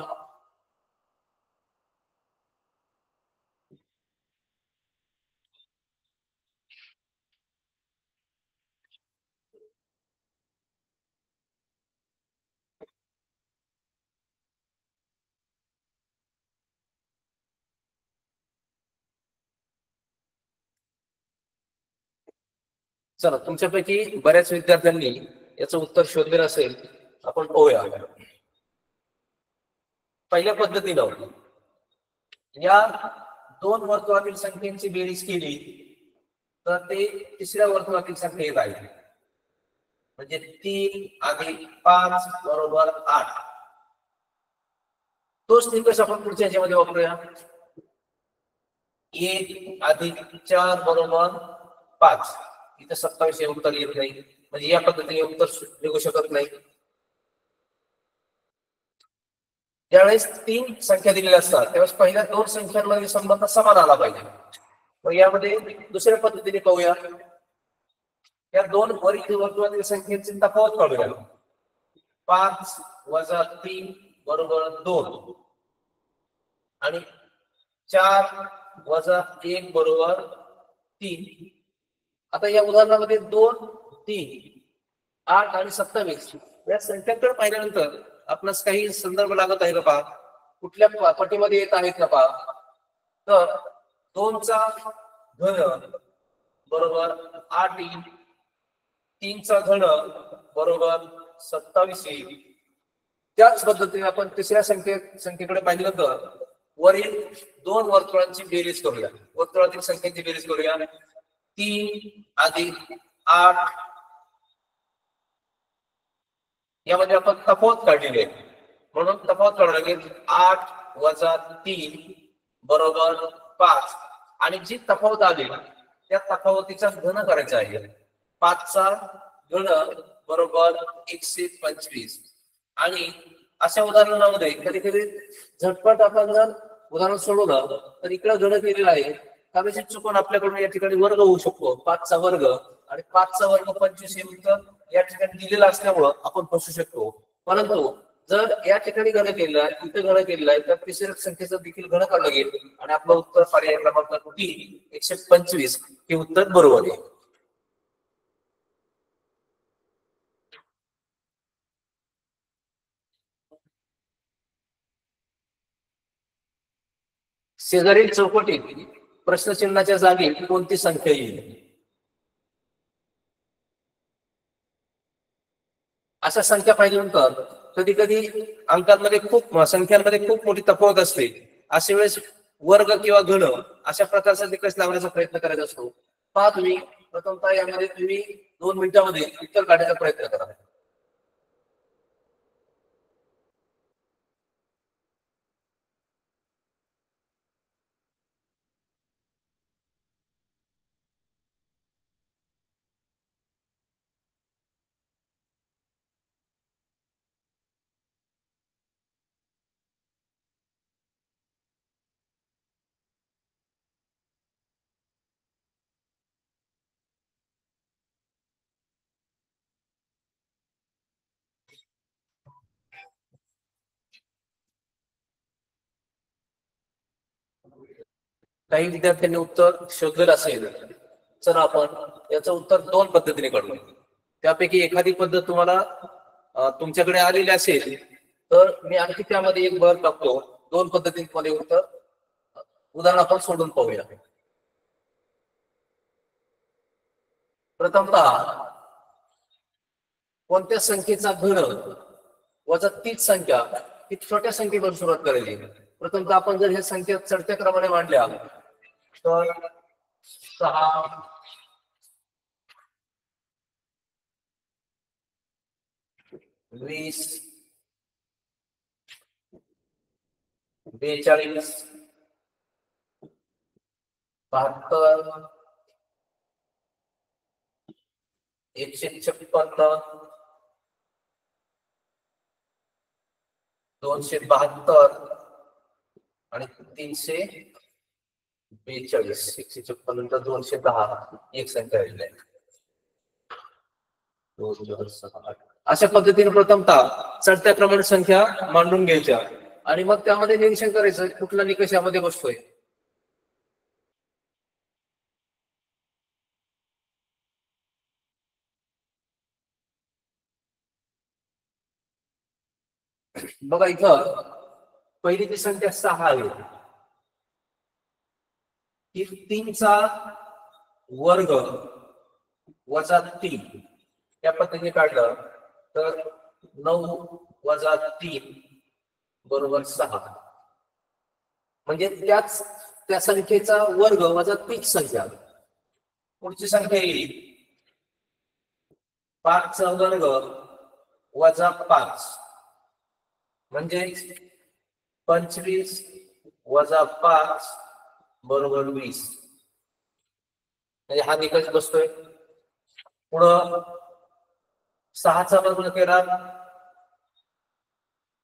[SPEAKER 1] चला, तुमच्यापैकी बऱ्याच विद्यार्थ्यांनी याचं उत्तर शोधलेलं असेल. आपण पाहूया. पहिल्या पद्धतीनं या दोन वर्तुळातील संख्येची बेरीज केली तर ते तिसऱ्या वर्तुळातील संख्या येत आहे. म्हणजे 3 अधिक 5 बरोबर 8. तोच निकष आपण पुढच्या ह्याच्यामध्ये वापरूया. 1 अधिक 4 बरोबर 5. इथं 27 हे उत्तर येत नाही. म्हणजे या पद्धतीने उत्तर निघू शकत नाही. ज्यावेळेस 3 संख्या दिलेल्या असतात त्यावेळेस पहिल्या 2 संख्यांमध्ये संबंध समान आला पाहिजे. मग यामध्ये दुसऱ्या पद्धतीने पाहूया. या दोन वरील वर्तुळातील संख्येची तफावत काढूया. 5 वजा 3 बरोबर 2 आणि 4 वजा 1 बरोबर 3. आता या उदाहरणामध्ये 2, 3, 8 आणि 27 या संख्यांकडे पाहिल्यानंतर आपणास काही संदर्भ लागत आहे का पहा. कुठल्या पटीमध्ये येत आहेत का पहा. तर 2 चा घन बरोबर 8 येईल, 3 चा घन बरोबर 27 येईल. त्याच पद्धतीने आपण तिसऱ्या संख्येकडे पाहिलं तर वरील 2 वर्तुळांची बेरीज करूया. वर्तुळातील संख्येची बेरीज करूया. 3 अधिक 8 यामध्ये आपण तफावत काढलेली आहे. म्हणून तफावत काढूया की 8 वजा 3 बरोबर 5. आणि जी तफावत आली त्या तफावतीचा घन करायचा आहे. 5 चा घन बरोबर 125. आणि अशा उदाहरणामध्ये कधी कधी झटपट आपण जर उदाहरण सोडवलं तर इकडे घन केलेलं आहे. कदाचित चुकून आपल्याकडून या ठिकाणी वर्ग होऊ शकतो. 5 चा वर्ग आणि 5 चा वर्ग 25 हे उत्तर या ठिकाणी दिलेलं असल्यामुळं आपण फसू शकतो. परंतु जर या ठिकाणी घन केलेलं आहे, इथे घन केलेलं आहे, तर तिसऱ्या संख्येचं देखील घन काढलं गेलं आणि आपलं उत्तर पर्याय क्रमांक 3 125 हे उत्तर बरोबर आहे. शेजारील चौकटीत प्रश्नचिन्हाच्या जागी कोणती संख्या येईल. अशा संख्या पाहिल्यानंतर कधी कधी अंकांमध्ये संख्यांमध्ये खूप मोठी तफावत असते. अशा वेळेस वर्ग किंवा घन अशा प्रकारचा निकष लावण्याचा प्रयत्न करायचा असतो. पहा तुम्ही प्रथमतः यामध्ये तुम्ही 2 मिनिटांमध्ये उत्तर काढण्याचा प्रयत्न करा. काही विद्यार्थ्यांनी उत्तर शोधलेलं असेल तर आपण याचं उत्तर 2 पद्धतीने काढू. त्यापैकी एखादी पद्धत तुम्हाला तुमच्याकडे आलेली असेल तर मी आणखी त्यामध्ये एक भर टाकतो. 2 पद्धतीने उत्तर उदाहरण आपण सोडून पाहूया. प्रथमतः कोणत्या संख्येचा घन वजा तीच संख्या ही छोट्या संख्येपासून सुरुवात करायची. प्रथमतः आपण जर ह्या संख्या चढत्या क्रमाने मांडल्या तर 6, 20, 42, 72, 156, 272 आणि 342. 156 नंतर 210 एक संख्या आहे. अशा पद्धतीने प्रथमतः चढत्या क्रमाने संख्या मांडून घ्यायच्या आणि मग त्यामध्ये निरीक्षण करायचं कुठला निकष यामध्ये बसतोय. बघा इथं पहिली जी संख्या 6 आहे ही 3चा वर्ग वजा 3 या पद्धतीने काढलं तर 9 वजा 3 बरोबर 6. म्हणजे त्या संख्येचा वर्ग वजा तीच संख्या. पुढची संख्या येईल 5चा वर्ग वजा 5 म्हणजे 25 वजा 5 बरोबर 20. म्हणजे हा निकष बसतोय. पुढं 6चा वर्ग केला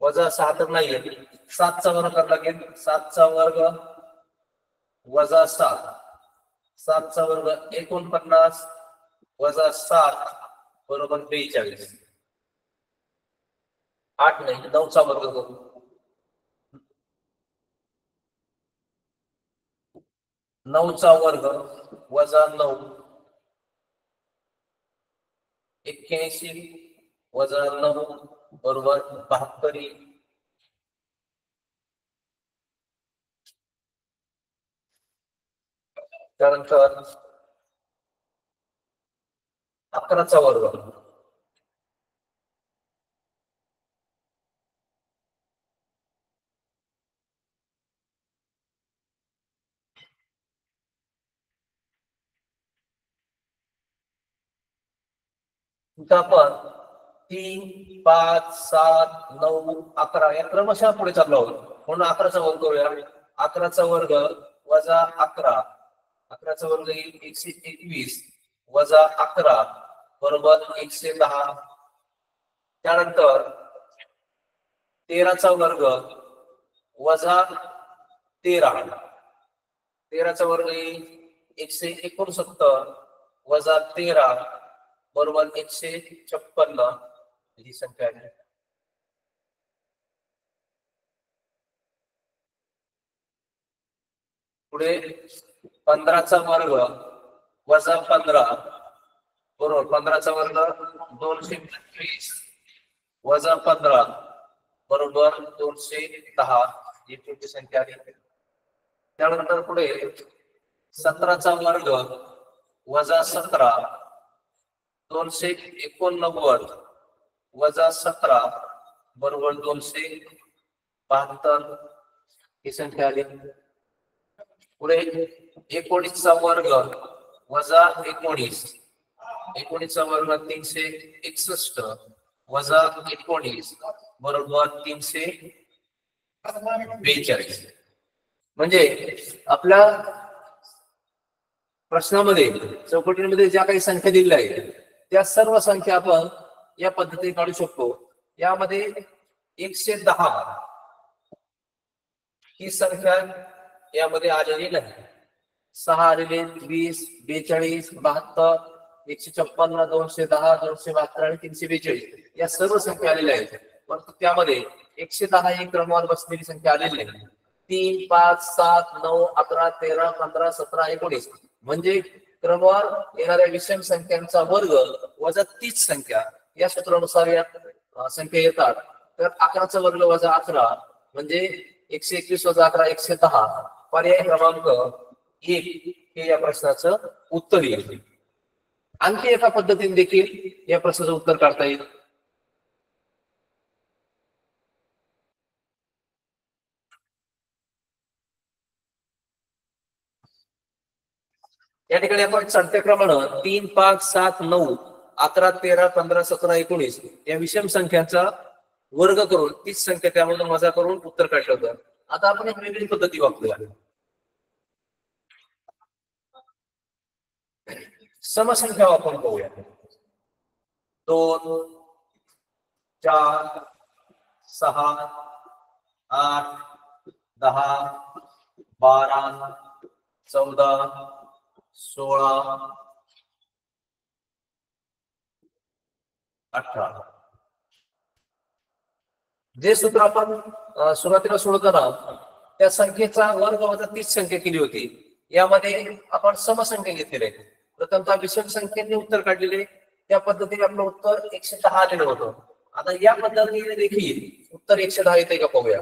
[SPEAKER 1] वजा 6 तर नाहीये. 7चा वर्ग करावा लागेल. 7चा वर्ग वजा 7. 7चा वर्ग 49 वजा 7 बरोबर 42. 8 नाही 9चा वर्ग करू. 9चा वर्ग वजा 9 81 वजा 9 बरोबर 72. त्यानंतर 11चा वर्ग आपण 3, 5, 7, 9, 11 या क्रमशः पुढे चाललो आहोत. म्हणून 11चा वर्ग करूया. 11चा वर्ग वजा 11. 11चा वर्ग येईल 121 वजा 11 बरोबर 110. त्यानंतर 13चा वर्ग वजा 13. 13चा वर्ग येईल 169 वजा 13 बरोबर 156. ही संख्या आहे. पुढे 15चा वर्ग वजा 15 बरोबर 15चा वर्ग 225 वजा 15 बरोबर 210. ही छोटी संख्या आहे. त्यानंतर पुढे 17चा वर्ग वजा 17 289 वजा 17 बरोबर 272 ही संख्या आली. पुढे 19चा वर्ग वजा 19, 19चा वर्ग 361 वजा 19 बरोबर 342. म्हणजे आपल्या प्रश्नामध्ये चौकटीमध्ये ज्या काही संख्या दिलेल्या आहेत त्या सर्व संख्या आपण या पद्धतीने काढू शकतो. यामध्ये 110 ही संख्या यामध्ये आलेली नाही. 6 आलेले, 20, 42, 72, 156, 210, 272 आणि 342 या सर्व संख्या आलेल्या आहेत. परंतु त्यामध्ये 110 ही क्रमवार बसलेली संख्या आलेली नाही. 3, 5, 7, 9, 11, 13, 15, 17, 19 म्हणजे क्रमवार येणाऱ्या विषम संख्यांचा वर्ग वजा 30 संख्या या सूत्रानुसार या संख्या येतात. तर 11चा वर्ग वजा 11 म्हणजे 121 वजा 11 110. पर्याय क्रमांक 1 हे या प्रश्नाचं उत्तर येईल. आणखी एका पद्धतीने देखील या प्रश्नाचं उत्तर काढता येईल. या ठिकाणी आपण चढत्या क्रमानं 3, 5, 7, 9, 11, 13, 15, 17, 19 या विषम संख्यांचा वर्ग करून 30 संख्या त्यामधून वजा करून उत्तर काढलं होतं. आता आपण एक वेगळी पद्धती वापरूया. समसंख्या वापरून पाहूया. 2, 4, 6, 8, 10, 12, 14, 16, 18. जे सूत्र आपण सुरुवातीला सोडवताना त्या संख्येचा वर्ग वजा 30 संख्या केली होती. यामध्ये आपण समसंख्या घेतलेल्या आहेत. प्रथमतः विषम संख्येने उत्तर काढलेले त्या पद्धतीने आपलं उत्तर 110 आलेलं होतं. आता या पद्धतीने देखील उत्तर 110 येते का पाहूया.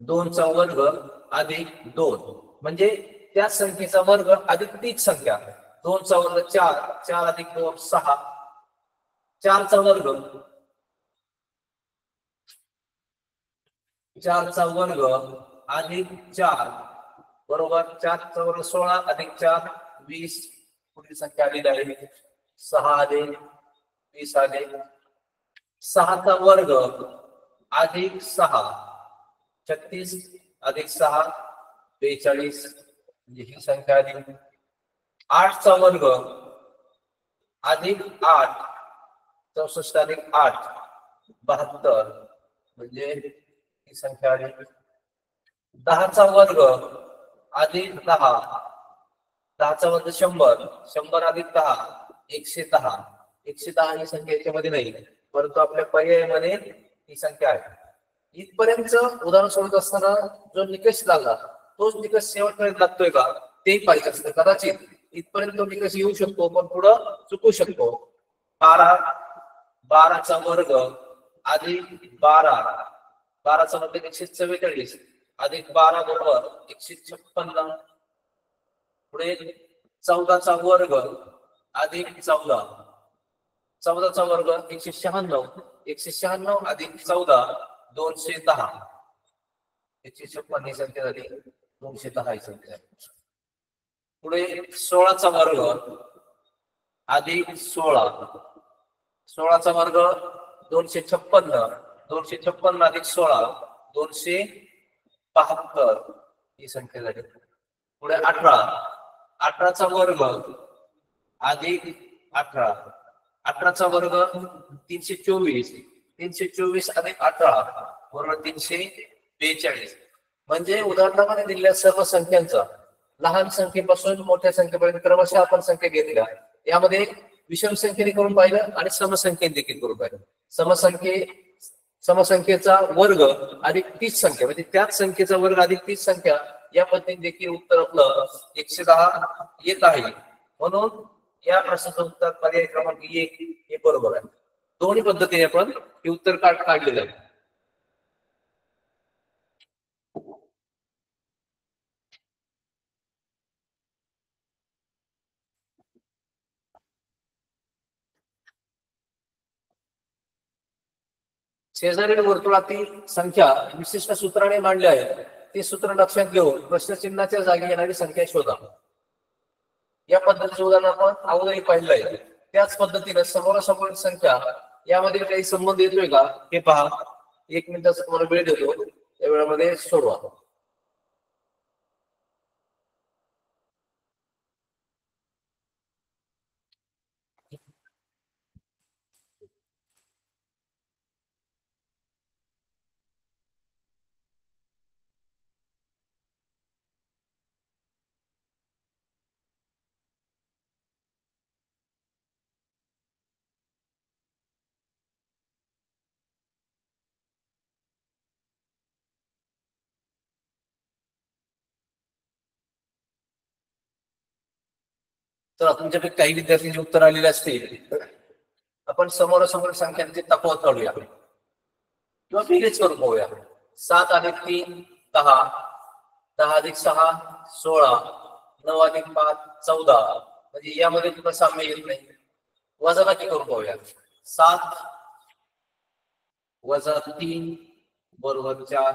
[SPEAKER 1] 2चा वर्ग अधिक 2 म्हणजे त्या संख्येचा वर्ग अधिक 30 संख्या. 2चा वर्ग 4, 4 अधिक 2 6. 4चा वर्ग 4चा वर्ग अधिक 4 बरोबर 4चा वर्ग 16 अधिक 4 20. पुढील संख्या आलेली आहे 6 आले 20 आले. 6चा वर्ग अधिक 6 36 अधिक 6 42 म्हणजे ही संख्या आली. 8चा वर्ग अधिक 8 64 अधिक 8 72 म्हणजे ही संख्या आली. 10चा वर्ग अधिक 10 10चा वर्ग 100 100 अधिक 10 110 110 ही संख्या याच्यामध्ये नाही परंतु आपल्या पर्यायामध्ये ही संख्या आहे. इथपर्यंत उदाहरण सोडत असताना जो निकष लागला तोच निकष शेवटपर्यंत लागतोय का ते पाहिजे असतं. कदाचित इथपर्यंत तो निकष येऊ शकतो पण पुढं चुकू शकतो. 12चा वर्ग अधिक 12 12चा वर्ग 144 अधिक 12 बरोबर 156. पुढे 14चा वर्ग अधिक 14 14चा वर्ग 196 196 अधिक 14 210 156 ही संख्या झाली 210 ही संख्या. पुढे 16चा वर्ग अधिक 16 16चा वर्ग 256 256 अधिक 16 272 ही संख्या झाली. पुढे 18चा वर्ग अधिक 18 18चा वर्ग 324 324 अधिक 18 बरोबर 342. म्हणजे उदाहरणामध्ये दिलेल्या सर्व संख्यांचा लहान संख्येपासून मोठ्या संख्येपर्यंत क्रमशः आपण संख्या घेतल्या. यामध्ये विषम संख्येने करून पाहिलं आणि समसंख्येने देखील करून पाहिलं. समसंख्येचा वर्ग अधिक 30 संख्या म्हणजे त्याच संख्येचा वर्ग अधिक 30 संख्या या पद्धतीने देखील उत्तर आपलं 110 येत आहे. म्हणून या प्रश्नाचं उत्तर पर्याय क्रमांक 1 हे बरोबर आहे. दोन्ही पद्धतीने आपण हे उत्तर काढलेलं आहे. शेजारील वर्तुळातील संख्या विशिष्ट सूत्राने मांडली आहे ते सूत्र लक्षात घेऊन प्रश्नचिन्हाच्या जागी येणारी संख्या शोधा. या पद्धतीचे उदाहरण आपण अगोदर पाहिलं आहे. त्याच पद्धतीने समोरासमोर संख्या यामध्ये काही संबंध येतोय का हे पहा. 1 मिनिटाचा तुम्हाला वेळ देतो, त्या वेळामध्ये सोडवा. तर तुमच्यापैकी काही विद्यार्थ्यांची उत्तर आलेली असतील. आपण समोरासमोर संख्यांची तफावत काढूया किंवा बेरीज करून पाहूया. 7 अधिक 3 10, 10 अधिक 6 16, 9 अधिक 5 14. म्हणजे यामध्ये तुला साम्य येत नाही. वजाबाकी करून पाहूया. 7 वजा 3 बरोबर 4,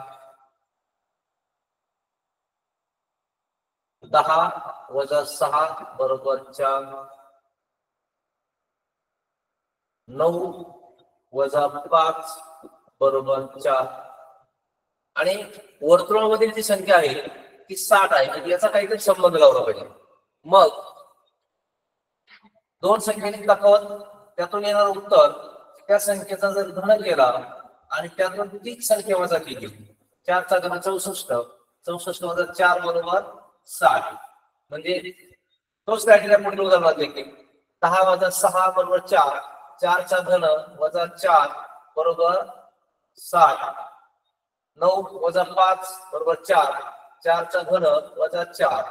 [SPEAKER 1] 10 वजा 6 बरोबर 4, 9 वजा 5 बरोबर 4. आणि वर्तुळामधील जी संख्या आहे ती 60 आहे. म्हणजे याचा काहीतरी संबंध लावला पाहिजे. मग दोन संख्येची तफावत, त्यातून येणार उत्तर त्या संख्येचा जर घन केला आणि त्यातून तीच संख्या वजा केली, 4 चा घन 64, 64 वजा 4 बरोबर 60. म्हणजे तोच क्रायटेरिया पुढील उदाहरणात देखील 10 वजा 6 बरोबर 4, 4 चा घन वजा 4 बरोबर 60, 9 वजा 5 बरोबर 4, 4 चा घन वजा 4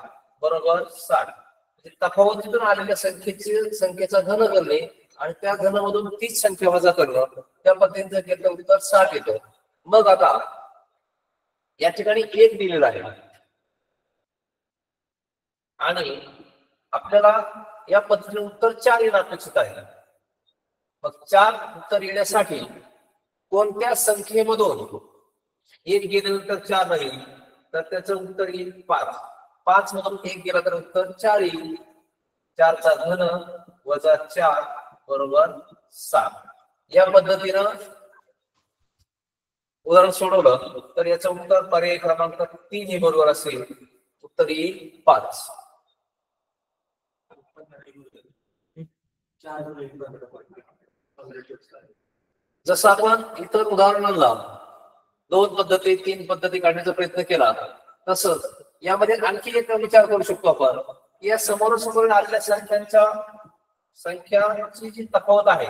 [SPEAKER 1] बरोबर 60. म्हणजे तफावतीतून आलेल्या संख्येचा घन करणे आणि त्या घनामधून तीच संख्या वजा करणं, त्या पद्धतीने घेतलं उत्तर 60 येतं. मग आता या ठिकाणी 1 दिलेला आहे आणि आपल्याला या पद्धतीने उत्तर 4 येणं अपेक्षित आहे. मग 4 उत्तर येण्यासाठी कोणत्या संख्येमधून 1 गेल्यानंतर 4 राहील, तर त्याचं उत्तर येईल 5. 5 मधून 1 गेला तर उत्तर 4 येईल. 4 चा घन वजा 4 बरोबर 7. या पद्धतीनं उदाहरण सोडवलं तर याचं उत्तर पर्याय क्रमांक 3 हे बरोबर असेल. उत्तर येईल 5. जसं आपण इतर उदाहरणांना 2 पद्धती 3 पद्धती काढण्याचा प्रयत्न केला, तसंच यामध्ये आणखी एक विचार करू शकतो आपण. या समोरासमोर आलेल्या संख्यांची जी तफावत आहे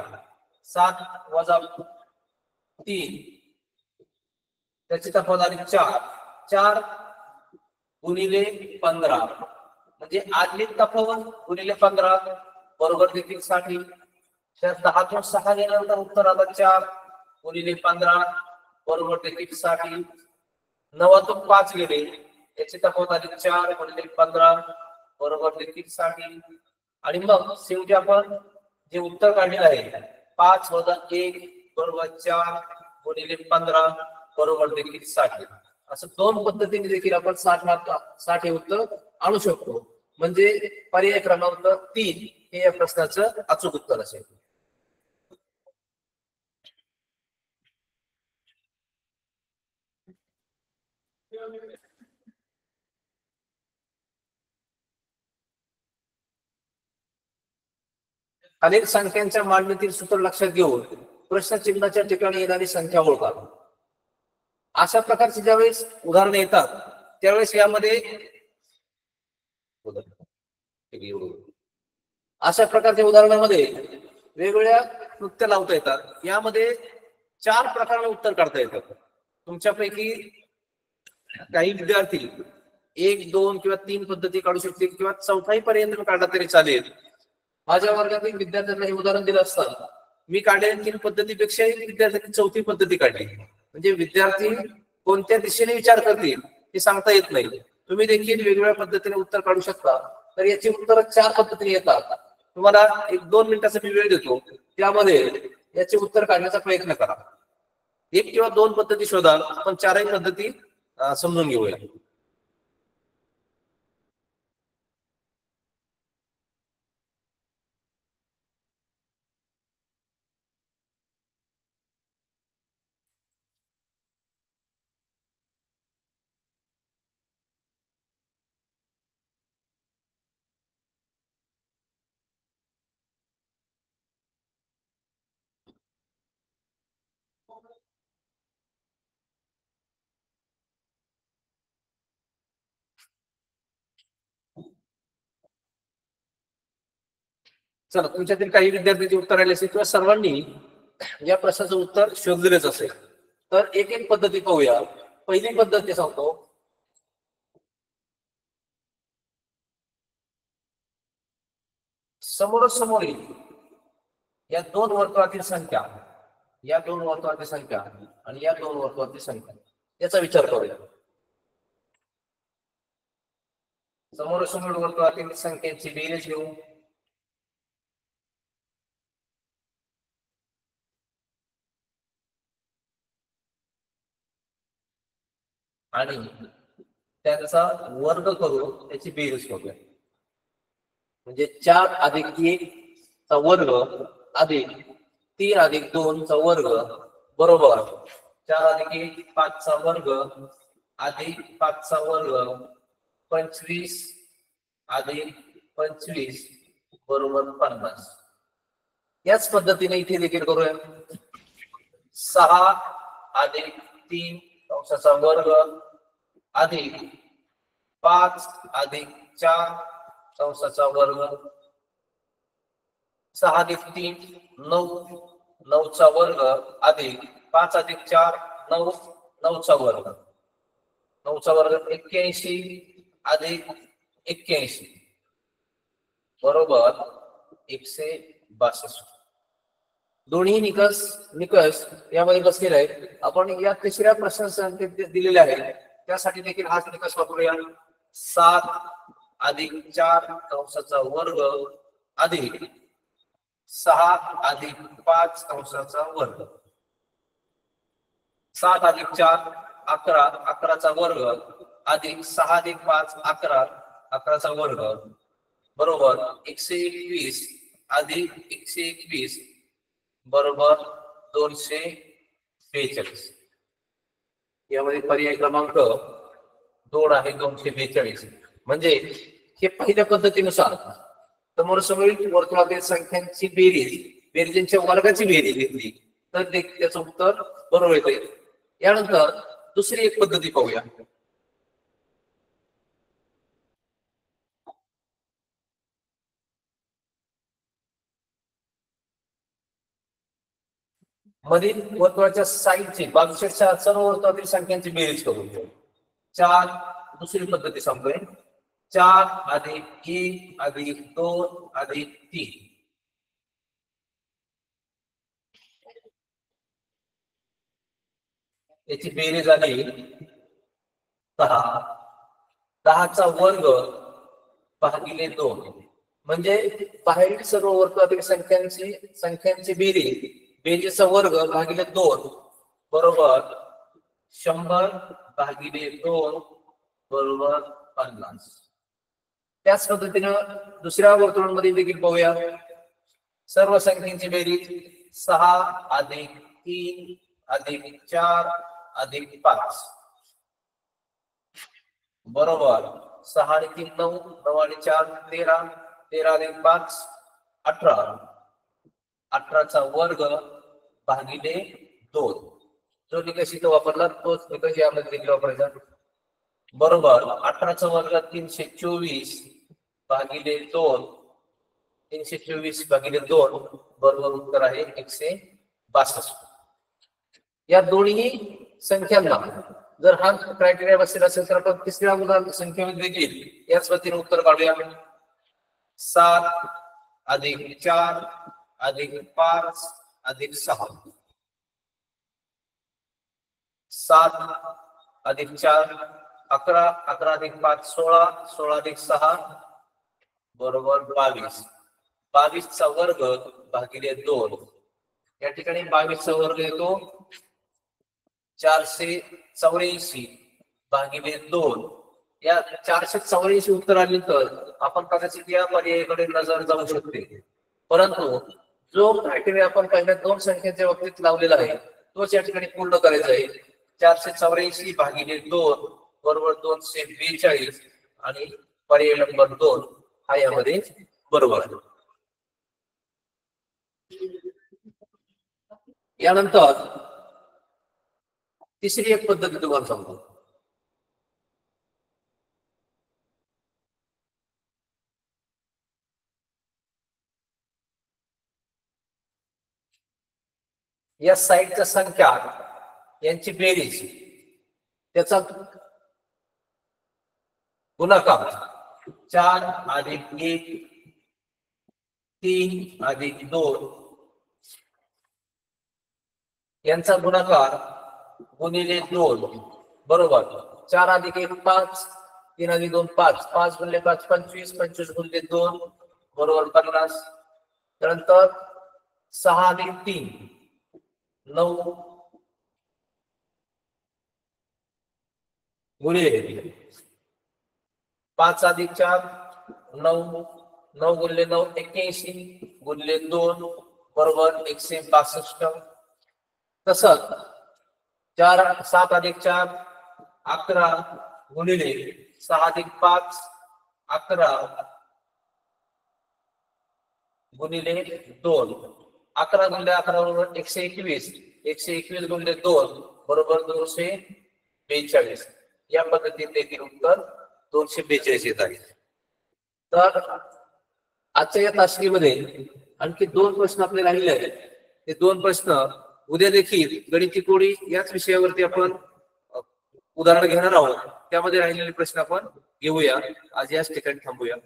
[SPEAKER 1] 7 वजा 3, त्याची तफावत आली 4, 4 गुणिले 15. म्हणजे आदली तफावत गुणिले 15 बरोबर देखील 60. 10 तून 6 गेल्यानंतर उत्तर आलं 4 गुणिले 15 बरोबर देखील 60. 9 तून 5 गेले, याची तफावत आली 4 गुणिले 15 बरोबर देखील 60. आणि मग शेवटी आपण जे उत्तर काढलेलं आहे 5 वजा 1 बरोबर 4 गुणिले 15 बरोबर देखील 60. असं 2 पद्धतीने देखील आपण 60 हे उत्तर आणू शकतो. म्हणजे पर्याय क्रमांक 3 हे या प्रश्नाचं अचूक उत्तर असेल. अनेक संख्यांच्या मांडणीतील सूत्र लक्षात घेऊन प्रश्नचिन्हाच्या ठिकाणी येणारी संख्या ओळखा. अशा प्रकारचे ज्यावेळेस उदाहरणे येतात त्यावेळेस यामध्ये अशा प्रकारच्या उदाहरणामध्ये वेगवेगळ्या कृत्य लावता येतात. यामध्ये 4 प्रकाराने उत्तर काढता येतात. तुमच्यापैकी काही विद्यार्थी 1, 2 किंवा 3 पद्धती काढू शकतील किंवा 4थाही पर्यंत काढला तरी चालेल. माझ्या वर्गातील विद्यार्थ्यांना हे उदाहरण दिलं असताना मी काढलेल्या 3 पद्धतीपेक्षाही विद्यार्थ्यांनी 4थी पद्धती काढली. म्हणजे विद्यार्थी कोणत्या दिशेने विचार करतील हे सांगता येत नाही. तुम्ही देखील वेगवेगळ्या पद्धतीने उत्तर काढू शकता. तर याची उत्तर 4 पद्धतीने येतात. तुम्हाला 1-2 मिनिटाचा मी वेळ देतो, त्यामध्ये याचे उत्तर काढण्याचा प्रयत्न करा. एक किंवा दोन पद्धती शोधा, आपण चारही पद्धती समजून घेऊया. चला, तुमच्यातील काही विद्यार्थ्यांची उत्तर आली असेल किंवा सर्वांनी या प्रश्नाचं उत्तर शोधलेलंच असेल. तर एक एक पद्धती पाहूया. पहिली पद्धती सांगतो. समोरासमोरील या दोन वर्तुळातील संख्या, या दोन वर्तुळातील संख्या आणि या दोन वर्तुळातील संख्या याचा विचार करूया. समोरासमोर वर्तुळातील संख्येची बेरीज घेऊ. आणि त्यांचा वर्ग करून त्याची बेरीज करूया. म्हणजे 4 अधिक 1 चा वर्ग अधिक 3 अधिक 2 चा वर्ग बरोबर 4 अधिक 1 5 चा वर्ग अधिक 5 चा वर्ग 25 अधिक 25 बरोबर 50. याच पद्धतीने इथे देखील करूया. 6 अधिक 3 कंसाचा वर्ग अधिक 5 अधिक 4 कंसाचा वर्ग 6 अधिक 3 9 9 चा वर्ग अधिक 5 अधिक 4 9 9 चा वर्ग 9 चा वर्ग 81 अधिक 81 बरोबर 162. दोन्ही निकष यामध्ये बसलेले आहेत. आपण या तिसऱ्या प्रश्नासाठी दिलेले आहे त्यासाठी देखील हाच निकष वापरूया. 7 अधिक 4 कंसाचा वर्ग अधिक 6 अधिक 5 कंसाचा वर्ग. 7 अधिक 4 11 11 चा वर्ग अधिक 6 अधिक 5 11 11 चा वर्ग बरोबर 121 अधिक 121 बरोबर 242. यामध्ये पर्याय क्रमांक 2 आहे 242. म्हणजे हे पहिल्या पद्धतीनुसार समोरासमोरील वर्तुळातील संख्यांची बेरीजच्या वर्गाची बेरीज घेतली तर त्याचं उत्तर बरोबर येते. यानंतर दुसरी एक पद्धती पाहूया. मधील वर्तुळाच्या साईडची बाजूच्या सर्व वर्तुळातील संख्यांची बेरीज करून घेऊ. 4 दुसरी पद्धती सांगतोय. 4 अधिक 1 अधिक 2 अधिक 3 याची बेरीज आली 10. 10 चा वर्ग भागिले 2 म्हणजे बाहेरील सर्व वर्तुळातील संख्यांची बेरीजचा वर्ग भागिले 2 बरोबर 100 भागिले 2 बरोबर 50. त्याच पद्धतीने दुसऱ्या वर्तुळामध्ये देखील पाहूया. सर्व संख्यांची बेरीज 6 अधिक 3 अधिक 4 अधिक 5 बरोबर 6 आणि 3 9 9 आणि 4 13 13 अधिक 5 18 18 चा वर्ग भागिले 2. जो निकष इथं वापरला तोच निकष यामध्ये देखील वापरायचा बरोबर 18 चा वर्ग 324 भागिले 2 324 भागिले 2 बरोबर उत्तर आहे 162. या दोन्ही संख्यांना जर हा क्रायटेरिया बसलेला असेल तर आपण तिसऱ्या उदाहरण संख्येमध्ये देखील याच पद्धतीने उत्तर काढूया. 7 अधिक 4 अधिक 5 अधिक 6 7 अधिक 4 11 11 अधिक 5 16 16 अधिक 6 बरोबर 22 22 चा वर्ग भागिले 2. या ठिकाणी 22 चा वर्ग येतो 484 भागिले 2. या 484 उत्तर आली तर आपण कदाचित या पर्यायाकडे नजर जाऊ शकते, परंतु जो क्रायटेरिया आपण पहिल्या दोन संख्येच्या बाबतीत लावलेला आहे तोच या ठिकाणी पूर्ण करायचा आहे. 484 भागिले 2 बरोबर 242 आणि पर्याय नंबर 2 हा यामध्ये बरोबर आहे. यानंतर तिसरी एक पद्धती तुम्हाला सांगतो. या साईडच्या संख्या यांची बेरीज, त्याचा गुणाकार 4 अधिक 1 3 अधिक 2 यांचा गुणाकार गुणिले 2 बरोबर 4 अधिक 1 5 3 अधिक 2 5 5 गुणिले 5 25 25 गुणिले 2 बरोबर 50. त्यानंतर 6 अधिक 3 9 गुणिले 5 अधिक 4 9 9 गुणिले 9 81 गुणिले 2 बरोबर 162. तसंच 7 अधिक 4 11 गुणिले 6 अधिक 5 11 गुणिले 2 11 गुणिले 11 बरोबर 121 121 गुणिले 2 बरोबर 242. या पद्धतीने देखील उत्तर 242 येत आहे. तर आजच्या या तासिकेमध्ये आणखी 2 प्रश्न आपले राहिले आहेत. ते 2 प्रश्न उद्या देखील गणिती कोडी याच विषयावरती आपण उदाहरण घेणार आहोत. त्यामध्ये राहिलेले प्रश्न आपण घेऊया. आज याच ठिकाणी थांबूया.